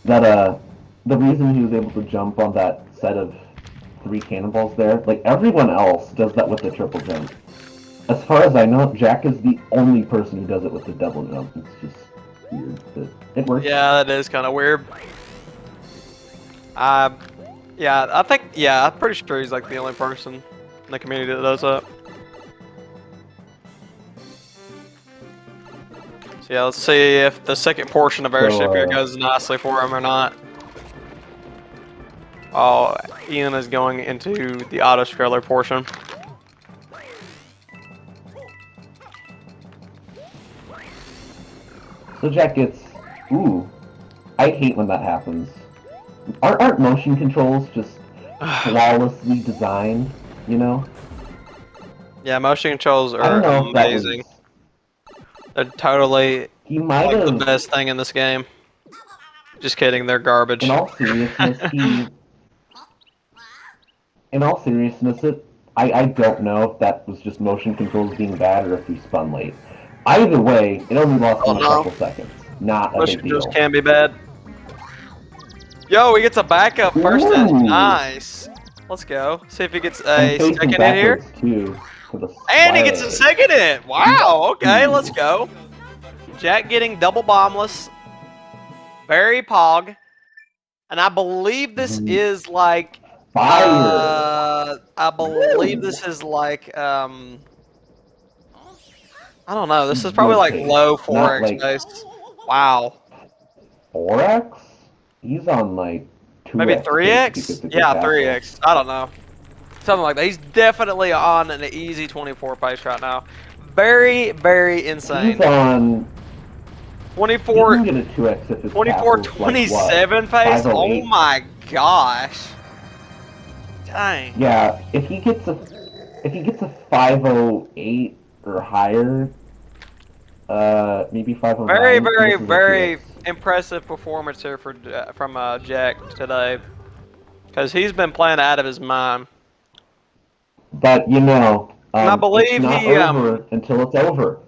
S1: That the reason he was able to jump on that set of 3 cannonballs there, like everyone else does that with the triple jump. As far as I know, Jack is the only person who does it with the double jump. It's just weird, but it works.
S2: Yeah, that is kind of weird. Yeah, I'm pretty sure he's like the only person in the community that does that. So yeah, let's see if the second portion of Airship here goes nicely for him or not. Oh, Ian is going into the auto-scroller portion.
S1: So Jack gets... Ooh. I hate when that happens. Aren't motion controls just flawlessly designed, you know?
S2: Yeah, motion controls are
S1: I don't know
S2: amazing.
S1: If that was...
S2: They're totally
S1: like
S2: the best thing in this game. Just kidding, they're garbage.
S1: In all seriousness, I don't know if that was just motion controls being bad or if he spun late. Either way, it only lost him a couple seconds. Not a big deal.
S2: Motion controls can be bad. Yo, he gets a backup first edge. Nice. Let's go. See if he gets a second in here.
S1: Too,
S2: and he gets a second in. Wow. Okay, let's go. Jack getting double bombless. Very pog. And I believe this is like
S1: fire.
S2: I believe this is like I don't know. This is probably like low 4x base. Wow.
S1: 4x? He's on like 2x.
S2: Maybe 3x? Yeah, 3x. I don't know. Something like that. He's definitely on an easy 24 pace right now. Very, very insane.
S1: He's on. He
S2: 24,
S1: can get a 2x if his
S2: 24,
S1: castle's like
S2: 27
S1: what?
S2: pace? Oh
S1: 508.
S2: my gosh. Dang.
S1: Yeah, if he gets a 508 or higher, maybe 509.
S2: Very, very,
S1: this is a 2x.
S2: very impressive performance here from Jack today. Because he's been playing out of his mind.
S1: But you know,
S2: And I
S1: it's
S2: believe
S1: not
S2: he,
S1: over until it's over.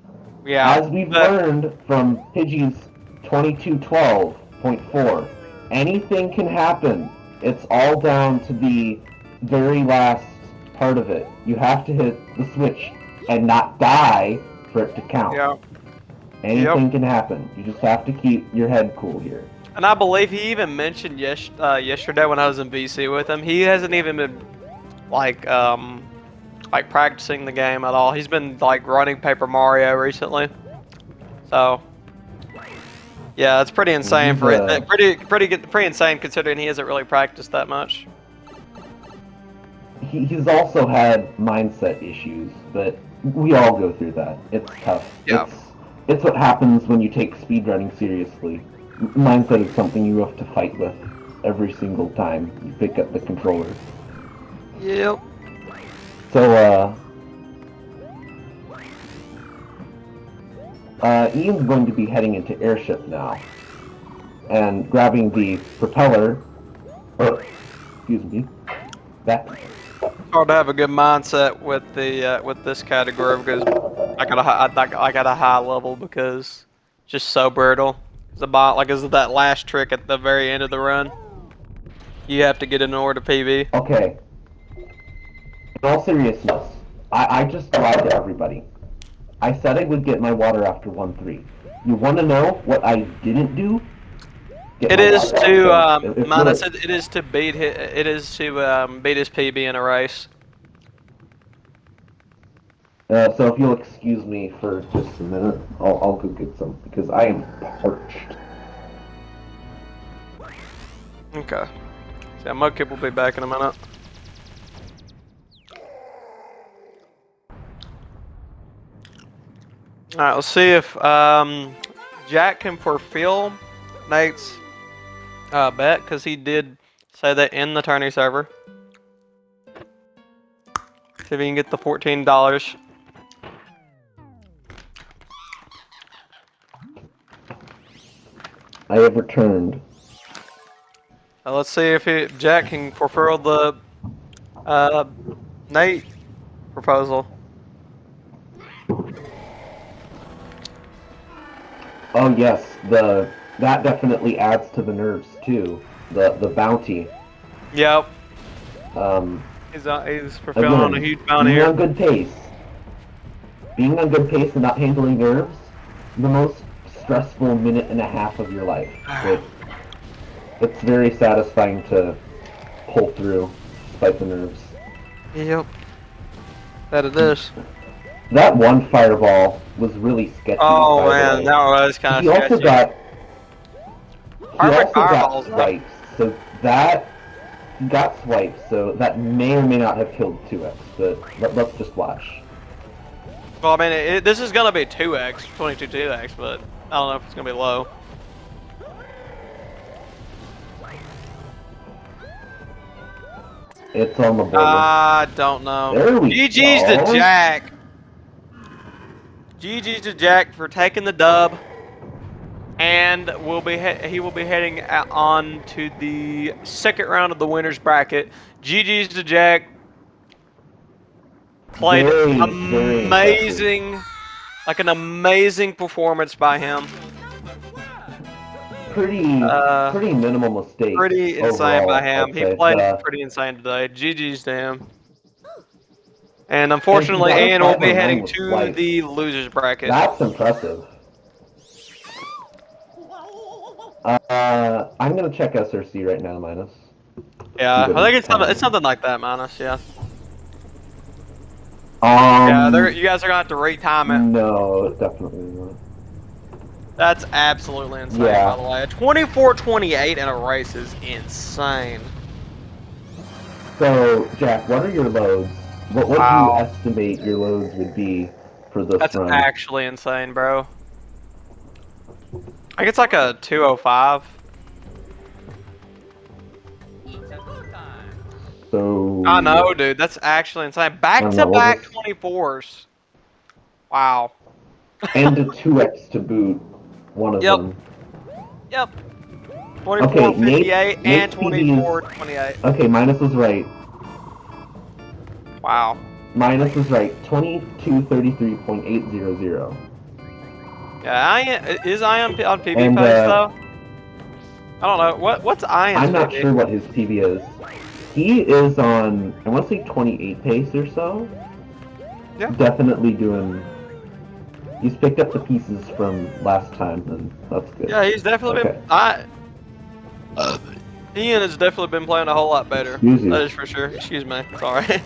S2: yeah.
S1: As we've learned from Pidgey's 2212.4, anything can happen. It's all down to the very last part of it. You have to hit the switch and not die for it to count.
S2: Yeah.
S1: Anything can happen. You just have to keep your head cool here.
S2: And I believe he even mentioned yesterday when I was in BC with him, he hasn't even been like practicing the game at all. He's been like running Paper Mario recently. So yeah, it's pretty insane for it. Pretty insane considering he hasn't really practiced that much.
S1: He's also had mindset issues, but we all go through that. It's tough.
S2: Yeah.
S1: It's what happens when you take speedrunning seriously. Mindset is something you have to fight with every single time you pick up the controller.
S2: Yep.
S1: So, Ian's going to be heading into airship now, and grabbing the propeller, excuse me, that.
S2: Hard to have a good mindset with the with this category because I got a high level because it's just so brutal. It's about like is that last trick at the very end of the run. You have to get in order to PB.
S1: Okay. In all seriousness, I just lied to everybody. I said I would get my water after 1-3. You want to know what I didn't do?
S2: It is to it is to beat his PB in a race.
S1: So if you'll excuse me for just a minute, I'll go get some because I am parched.
S2: Okay. So Mudkip will be back in a minute. Alright, let's see if Jack can fulfill Nate's bet, because he did say that in the tourney server. See if he can get the $14.
S1: I have returned.
S2: Let's see if Jack can fulfill the Nate proposal.
S1: Oh yes, that definitely adds to the nerves too. The bounty.
S2: Yep. He's fulfilling a huge bounty here.
S1: Being on good pace and not handling nerves, the most stressful minute and a half of your life. It's very satisfying to pull through despite the nerves.
S2: Yep. That it is.
S1: That one fireball was really sketchy.
S2: Oh man, that was kind of sketchy.
S1: He also got swipes, so that he got swipes, so that may or may not have killed 2x, but let's just watch.
S2: Well, I mean, this is gonna be 2x, 2x, but I don't know if it's gonna be low.
S1: It's on the border.
S2: I don't know.
S1: There we
S2: GG's
S1: go.
S2: to Jack. GG's to Jack for taking the dub, and he will be heading on to the second round of the winners bracket. GG's to Jack. Played amazing, like an amazing performance by him.
S1: Pretty minimal mistakes.
S2: Pretty insane
S1: overall,
S2: by him.
S1: I'd
S2: He
S1: say.
S2: played pretty insane today. GG's to him. And unfortunately, Ian will be heading to the losers bracket.
S1: That's impressive. I'm gonna check SRC right now, minus.
S2: Yeah, I think it's something like that, minus. Yeah.
S1: Yeah,
S2: you guys are gonna have to retime it.
S1: No, definitely not.
S2: That's absolutely insane,
S1: Yeah.
S2: by the way. 24-28 in a race is insane.
S1: So, Jack, what are your loads? What do you
S2: Wow.
S1: estimate your loads would be for this
S2: That's
S1: run?
S2: actually insane, bro. I think it's like a 205.
S1: So
S2: I know, dude. That's actually insane. Back
S1: on
S2: to
S1: that, we'll
S2: back
S1: just
S2: 24s. Wow.
S1: and a 2x to boot one of
S2: Yep.
S1: them.
S2: Yep.
S1: Okay,
S2: 24,
S1: Nate's
S2: 58, and
S1: Nate's PB
S2: 24,
S1: is
S2: 28.
S1: okay. Minus was right.
S2: Wow.
S1: Minus was right. 2233.800.
S2: Yeah, is Ian on PB
S1: And
S2: pace though? I don't know. What's Ian's
S1: I'm not
S2: PB?
S1: sure what his PB is. He is on, I want to say 28 pace or so.
S2: Yeah.
S1: Definitely doing. He's picked up the pieces from last time, and that's good.
S2: Yeah, he's definitely
S1: Okay.
S2: been. Ian has definitely been playing a whole lot better.
S1: Excuse you.
S2: That is for sure. Excuse me. Sorry.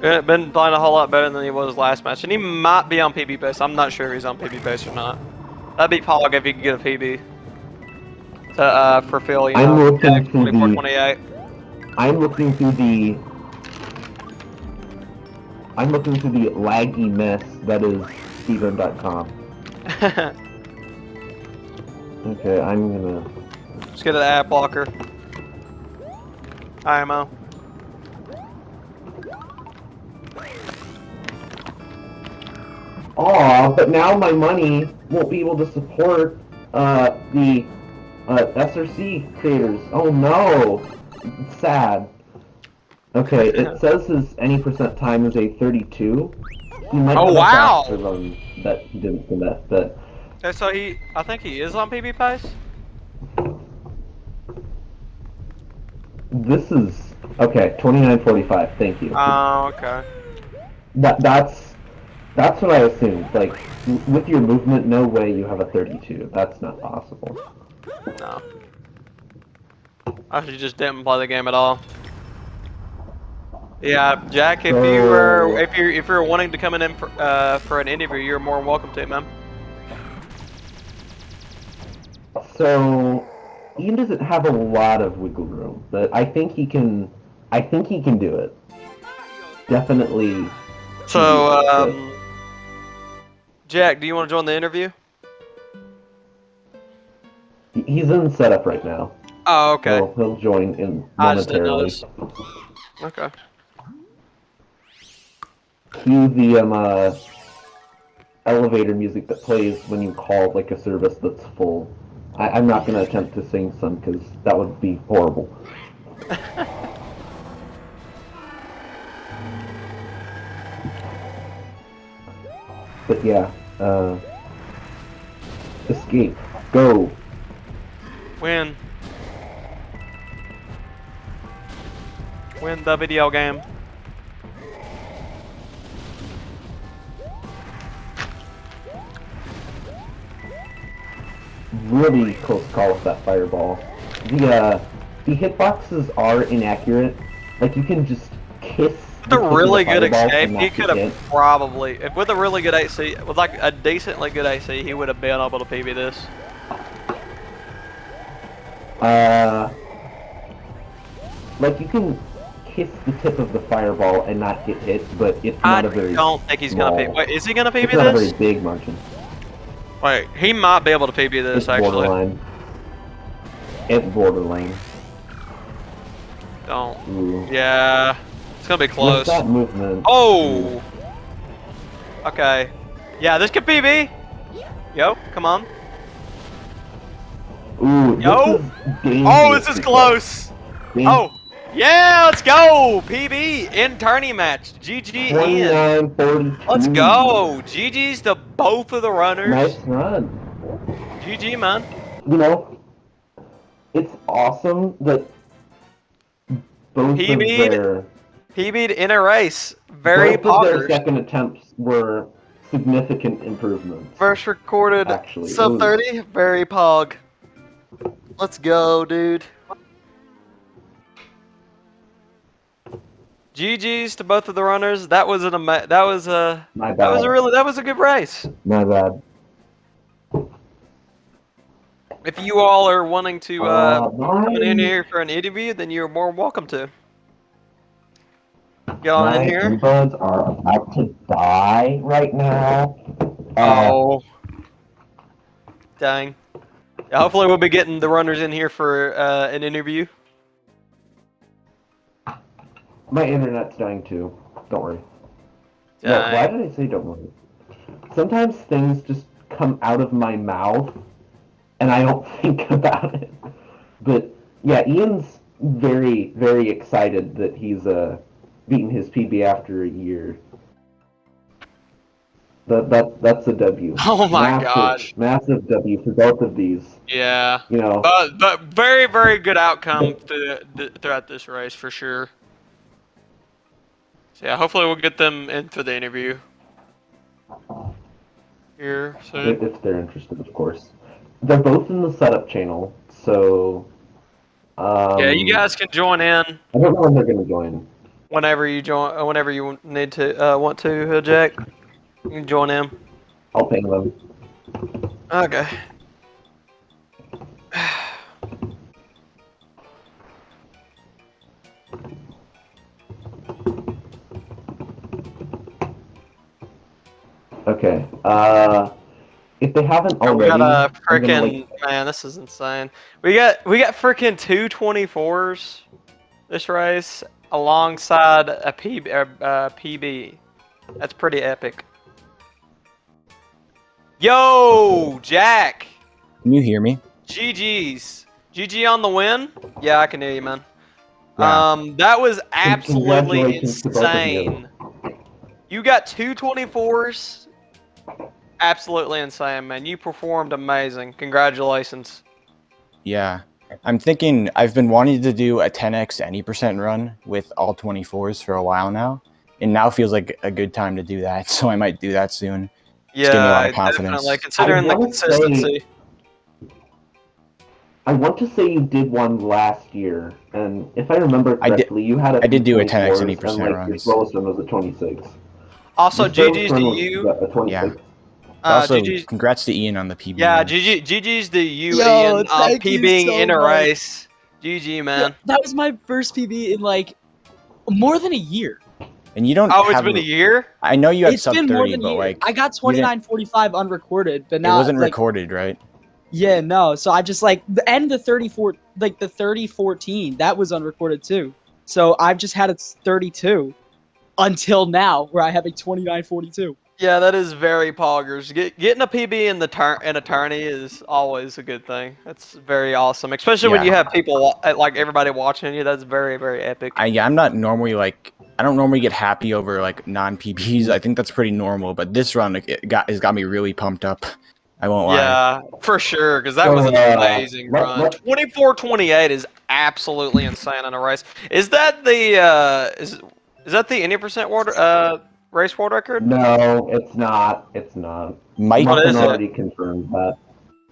S2: Been playing a whole lot better than he was last match, and he might be on PB pace. I'm not sure if he's on PB pace or not. That'd be Pog if he could get a PB to fulfill, you
S1: I'm
S2: know,
S1: looking through
S2: 24,
S1: the.
S2: 28.
S1: I'm looking through the. I'm looking through the laggy mess that is speedrun.com. Okay, I'm gonna.
S2: Let's get an ad blocker. IMO.
S1: Aw, but now my money won't be able to support the SRC creators. Oh no! It's sad. Okay, it says his any percent time is a 32. He might
S2: Oh,
S1: have a
S2: wow!
S1: faster run that he didn't submit, but
S2: Okay, so I think he is on PB pace.
S1: this is okay. 29:45. Thank you.
S2: Oh, okay.
S1: That's what I assumed. Like with your movement, no way you have a 32. That's not possible.
S2: No. I should just didn't play the game at all. Yeah, Jack. If you were
S1: So-
S2: if you're wanting to come in for an interview, you're more than welcome to, man.
S1: So Ian doesn't have a lot of wiggle room, but I think he can. I think he can do it. Definitely.
S2: So, Jack, do you want to join the interview?
S1: He's in setup right now.
S2: Oh, okay.
S1: He'll join in
S2: I just didn't
S1: momentarily.
S2: notice. Okay.
S1: Cue the elevator music that plays when you call like a service that's full. I'm not gonna attempt to sing some because that would be horrible. But yeah, escape, go.
S2: Win the video game.
S1: Really close call with that fireball. The hitboxes are inaccurate. Like you can just kiss.
S2: With a really good escape,
S1: and
S2: he
S1: not
S2: could
S1: get
S2: have
S1: hit.
S2: probably, if with a really good AC, with like a decently good AC, he would have been able to PB this.
S1: Like you can kiss the tip of the fireball and not get hit, but it's not a very.
S2: I don't think he's gonna PB. Wait, is he gonna PB
S1: It's not a
S2: this?
S1: very big margin.
S2: Wait, he might be able to PB this
S1: It's
S2: actually.
S1: borderline. It's borderline.
S2: Don't.
S1: Ooh.
S2: Yeah, it's gonna be
S1: With
S2: close.
S1: that movement.
S2: Oh. Okay. Yeah, this could PB. Yo, come on.
S1: Ooh,
S2: Yo. Oh, this is close. Oh. Yeah, let's go! PB in tourney match. GG in.
S1: 29-42.
S2: Let's go! GG's to both of the runners.
S1: Nice run.
S2: GG, man.
S1: You know, it's awesome that both of their
S2: PB'd in a race. Very
S1: both of their
S2: poggers.
S1: second attempts were significant improvements.
S2: First recorded
S1: Actually,
S2: sub
S1: ooh.
S2: 30. Very pog. Let's go, dude. GG's to both of the runners. That was
S1: My bad.
S2: that was a good race.
S1: My bad.
S2: If you all are wanting to come in
S1: My
S2: here for an interview, then you're more welcome to. Get on in
S1: my
S2: here.
S1: earbuds are about to die right now.
S2: Oh, dang. Yeah, hopefully we'll be getting the runners in here for an interview.
S1: My internet's dying too. Don't worry. No,
S2: Dang.
S1: why did I say don't worry? Sometimes things just come out of my mouth and I don't think about it. But yeah, Ian's very, very excited that he's beaten his PB after a year. That's a W.
S2: Oh my
S1: Massive,
S2: gosh.
S1: massive W for both of these.
S2: Yeah.
S1: You know,
S2: But very, very good outcome throughout this race for sure. So yeah, hopefully we'll get them in for the interview here soon.
S1: if they're interested, of course. They're both in the setup channel, so
S2: Yeah, you guys can join in
S1: I don't know when they're gonna join.
S2: whenever you join, whenever you need to, want to, Jack. You can join in.
S1: I'll ping them.
S2: Okay.
S1: Okay. If they haven't
S2: We
S1: already,
S2: got a
S1: I'm gonna
S2: freaking man. This is insane. We got freaking 224s this race alongside a PB. That's pretty epic. Yo, Jack.
S3: Can you hear me?
S2: GG on the win. Yeah, I can hear you, man.
S3: Yeah.
S2: That was absolutely
S1: Congratulations to both of you.
S2: insane. You got 224s. Absolutely insane, man. You performed amazing. Congratulations.
S3: Yeah. I'm thinking I've been wanting to do a 10x any percent run with all 24s for a while now. And now feels like a good time to do that. So I might do that soon. It's giving me a lot
S2: Yeah,
S3: of confidence.
S2: definitely. Considering the
S1: I wanna
S2: consistency.
S1: I want to say you did one last year, and if I remember
S3: I did-
S1: correctly, you had a
S3: I did do a 10x
S1: 24s,
S3: any
S1: and
S3: percent
S1: like your
S3: runs.
S1: slowest one was a 26.
S2: Also,
S1: Your slowest
S2: GG's
S1: run
S2: to
S1: was
S2: you.
S1: a 26.
S3: Also,
S2: GG's.
S3: congrats to Ian on the PB.
S2: Yeah,
S3: win.
S2: GG's to you,
S4: Yo,
S2: Ian.
S4: thank you
S2: PBing
S4: so
S2: in a
S4: much.
S2: race. GG,
S4: Yeah,
S2: man.
S4: that was my first PB in like more than a year.
S3: And you don't
S2: Oh, it's
S3: have.
S2: been a year?
S3: I know you had
S4: It's
S3: sub
S4: been
S3: 30,
S4: more than a
S3: but
S4: year.
S3: like
S4: I got
S3: you didn't-
S4: 29:45 unrecorded, but
S3: It
S4: now
S3: wasn't
S4: like
S3: recorded, right?
S4: yeah, no. So I just like and the 34 like the 3014 that was unrecorded too. So I've just had it 32 until now where I have a 29:42.
S2: Yeah, that is very poggers. Getting a PB in a tourney is always a good thing. That's very awesome, especially when
S3: Yeah.
S2: you have people like everybody watching you. That's very, very epic.
S3: I'm not normally like I don't normally get happy over like non-PBs. I think that's pretty normal, but this run has got me really pumped up. I won't lie.
S2: Yeah, for sure, because that
S1: So,
S2: was an amazing
S1: let-
S2: run.
S1: let-
S2: 24:28 is absolutely insane in a race. Is that the is that the any percent world race world record?
S1: No, it's not. It's not.
S3: Might
S2: What
S1: Muffin
S2: is it?
S1: already confirmed that.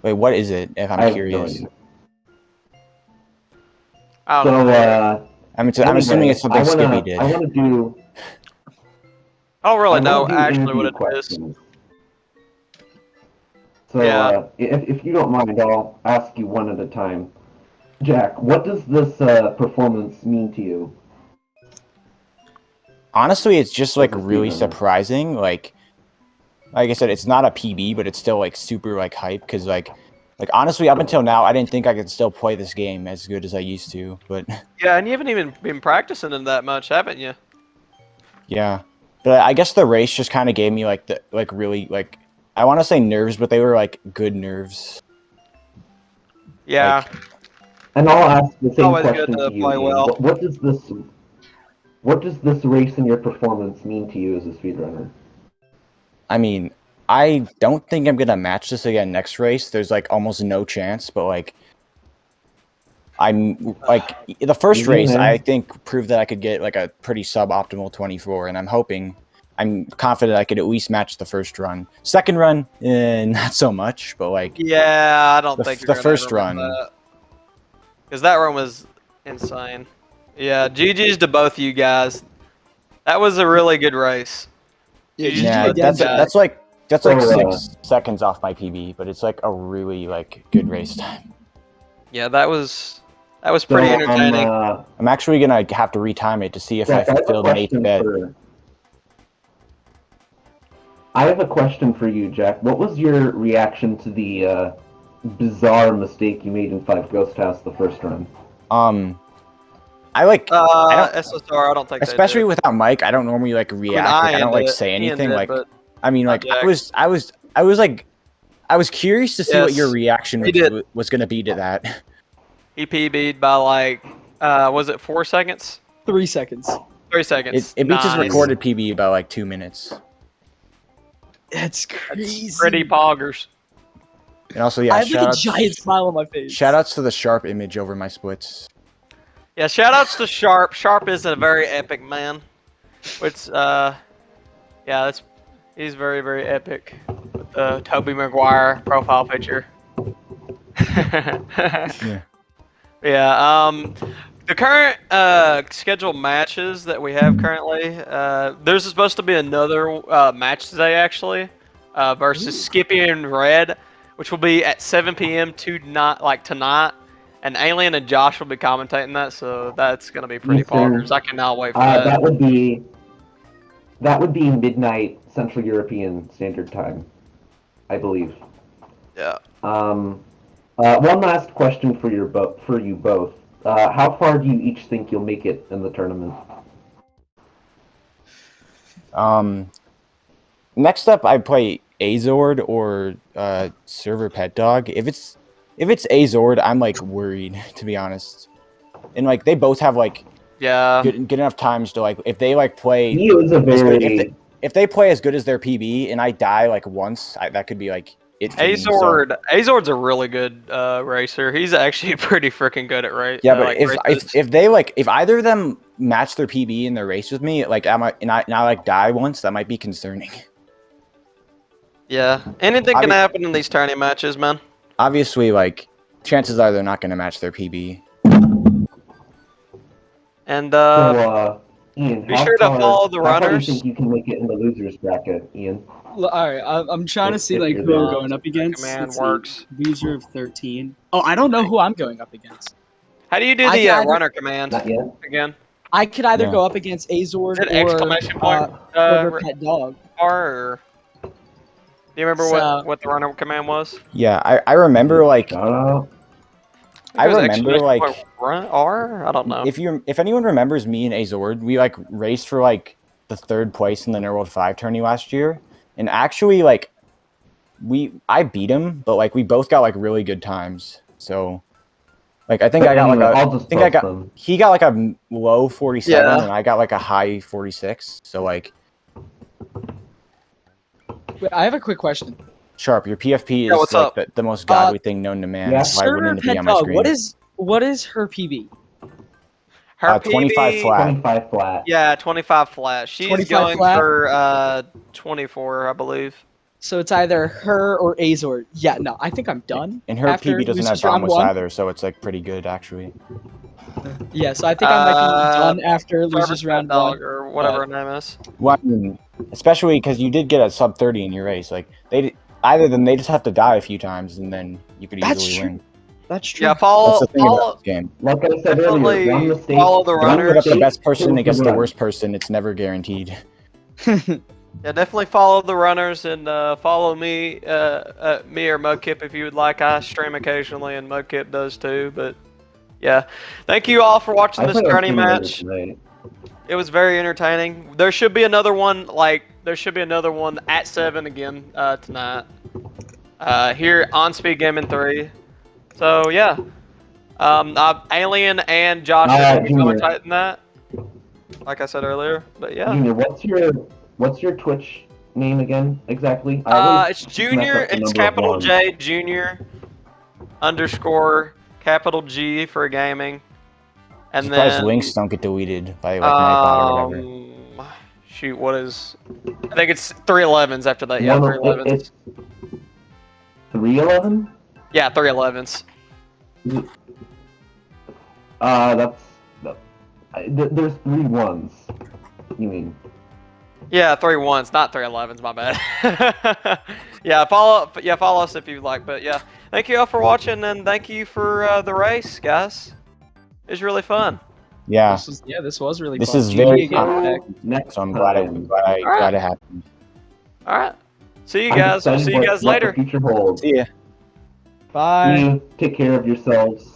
S3: wait, what is it? If I'm
S1: I have
S3: curious.
S1: no idea.
S2: I don't
S1: So,
S2: know.
S3: I'm
S1: anyway,
S3: assuming it's something Skippy did.
S1: I wanna do.
S2: I don't really know
S1: I wanna do
S2: actually
S1: interview
S2: what it is.
S1: questions. So,
S2: Yeah.
S1: if you don't mind, I'll ask you one at a time. Jack, what does this performance mean to you?
S3: Honestly, it's just like
S1: As a
S3: really
S1: speedrunner.
S3: surprising. Like I said, it's not a PB, but it's still like super like hype because like honestly, up until now, I didn't think I could still play this game as good as I used to. But
S2: Yeah, and you haven't even been practicing it that much, haven't you?
S3: yeah, but I guess the race just kind of gave me like the really like I want to say nerves, but they were like good nerves.
S2: Yeah.
S1: And I'll ask the same
S2: Always good
S1: question
S2: to
S1: to you,
S2: play
S1: Ian.
S2: well.
S1: What does this race and your performance mean to you as a speedrunner?
S3: I mean, I don't think I'm gonna match this again next race. There's like almost no chance, but like I'm like the first
S1: Easy,
S3: race
S1: man.
S3: I think proved that I could get like a pretty suboptimal 24, and I'm confident I could at least match the first run. Second run, not so much, but like
S2: Yeah, I don't
S3: The
S2: think
S3: f-
S2: you're
S3: the
S2: gonna
S3: first
S2: ever win
S3: run.
S2: that. Because that run was insane. Yeah, GG's to both you guys. That was a really good race.
S4: Yeah,
S2: GG's
S4: GG
S2: to
S3: yeah,
S2: both
S4: again,
S2: you guys.
S3: that's like That's
S1: So,
S3: like 6 seconds off my PB, but it's like a really like good race time.
S2: Yeah, that was pretty entertaining.
S3: I'm actually gonna have to retime it to see if I
S1: Jack, I have a
S3: fulfilled an 8th
S1: question
S3: bet.
S1: I have a question for you, Jack. What was your reaction to the bizarre mistake you made in 5 Ghost House the first run?
S3: I like
S2: SSR, I don't think
S3: especially
S2: they did.
S3: without Mike, I don't normally like react. I don't like say anything.
S2: Did,
S3: like
S2: but
S3: I mean,
S2: not
S3: like I
S2: Jack.
S3: was curious to see what your
S2: Yes,
S3: reaction
S2: he did.
S3: was gonna be to that.
S2: He PB'd by like, was it 4 seconds?
S4: 3 seconds.
S2: 3 seconds.
S3: It beats his
S2: Nice.
S3: recorded PB by like 2 minutes.
S4: That's crazy.
S2: Pretty poggers.
S3: And also, yeah,
S4: I have like a giant smile on my face.
S3: Shoutouts to the Sharp image over my splits.
S2: Yeah, shoutouts to Sharp. Sharp is a very epic man. Which, yeah, he's very, very epic. With the Tobey Maguire profile picture.
S3: Yeah.
S2: Yeah, the current scheduled matches that we have currently, there's supposed to be another match today, actually, versus Skippy and Red, which will be at 7 p.m. tonight. And Alien and Josh will be commentating that, so that's gonna be pretty poggers. I cannot wait for that.
S1: That would be midnight Central European Standard Time, I believe.
S2: Yeah.
S1: One last question for you both. How far do you each think you'll make it in the tournament?
S3: Next up, I play Azord or Server Pet Dog. If it's Azord, I'm like worried, to be honest. And like they both have like good enough times to like if they like play if they play as good as their PB and I die like once, that could be like it.
S2: Azord's a really good racer. He's actually pretty freaking good at race.
S3: Yeah, but if either of them match their PB in their race with me, like I like die once, that might be concerning.
S2: Yeah, anything can happen in these tourney matches, man.
S3: Obviously, like chances are they're not going to match their PB.
S1: And Ian,
S2: be sure to follow the runners.
S1: How far do you think you can make it in the losers bracket, Ian?
S4: All right, I'm trying to see like who I'm going up against.
S2: Command works.
S4: Loser of 13. Oh, I don't know who I'm going up against.
S2: How do you do the runner command again?
S4: I could either go up against Azord or Pet Dog.
S2: Or do you remember what the runner command was?
S3: Yeah, I remember like. I remember like
S2: R. I don't know.
S3: If anyone remembers me and Azord, we like raced for like the 3rd place in the Nerdworld 5 tourney last year, and actually like I beat him, but like we both got like really good times. So like I think he got like a low 47 and I got like a high 46. So like.
S4: Wait, I have a quick question.
S3: Sharp, your PFP is like the most godly thing known to man. So I wouldn't be on my screen.
S4: What is her PB?
S2: Her
S3: 25
S2: PB,
S3: flat.
S1: 25 flat.
S2: Yeah, 25 flat. She's
S4: 25
S2: going
S4: flat?
S2: for 24, I believe.
S4: So it's either her or Azord. Yeah, no, I think I'm done.
S3: And her PB doesn't have boundless either, so it's like pretty good actually.
S4: Yeah, so I think I might be done after losers round 1
S2: or whatever her name is.
S3: Well, I mean, especially because you did get a sub 30 in your race. Like they just have to die a few times and then you could easily win.
S4: That's true.
S2: Yeah, follow
S3: this game.
S1: Like I said earlier, one mistake.
S2: Follow the runners.
S3: The best person against the worst person. It's never guaranteed.
S2: Yeah, definitely follow the runners and follow me, me or Mudkip if you would like. I stream occasionally and Mudkip does too. But yeah, thank you all for watching this tourney match. It was very entertaining. There should be another one at 7 again tonight. Here on SpeedGaming 3. So yeah, Alien and Josh are going to be commentating that, like I said earlier. But yeah.
S1: Junior, what's your Twitch name again exactly?
S2: It's Junior. It's capital J Junior _ capital G for gaming. And then
S3: links don't get deleted by like Nightbot or whatever.
S2: Shoot, what is? I think it's 311s after that. Yeah, 311s.
S1: 311?
S2: Yeah, 311s.
S1: There's 3 1s. You mean?
S2: Yeah, 3-1s, not 3-11s. My bad. Yeah, follow us if you like. But yeah, thank you all for watching, and thank you for the race, guys. It was really fun.
S3: Yeah,
S4: This was really
S3: this
S4: fun.
S3: is
S4: GG
S3: very
S4: again, Jack.
S1: Next
S3: so I'm glad it happened.
S2: All right. See you
S1: I'm
S2: guys. We'll
S1: excited
S2: see you guys
S1: what the
S2: later.
S1: future holds.
S3: See ya.
S4: Bye.
S1: You take care of yourselves.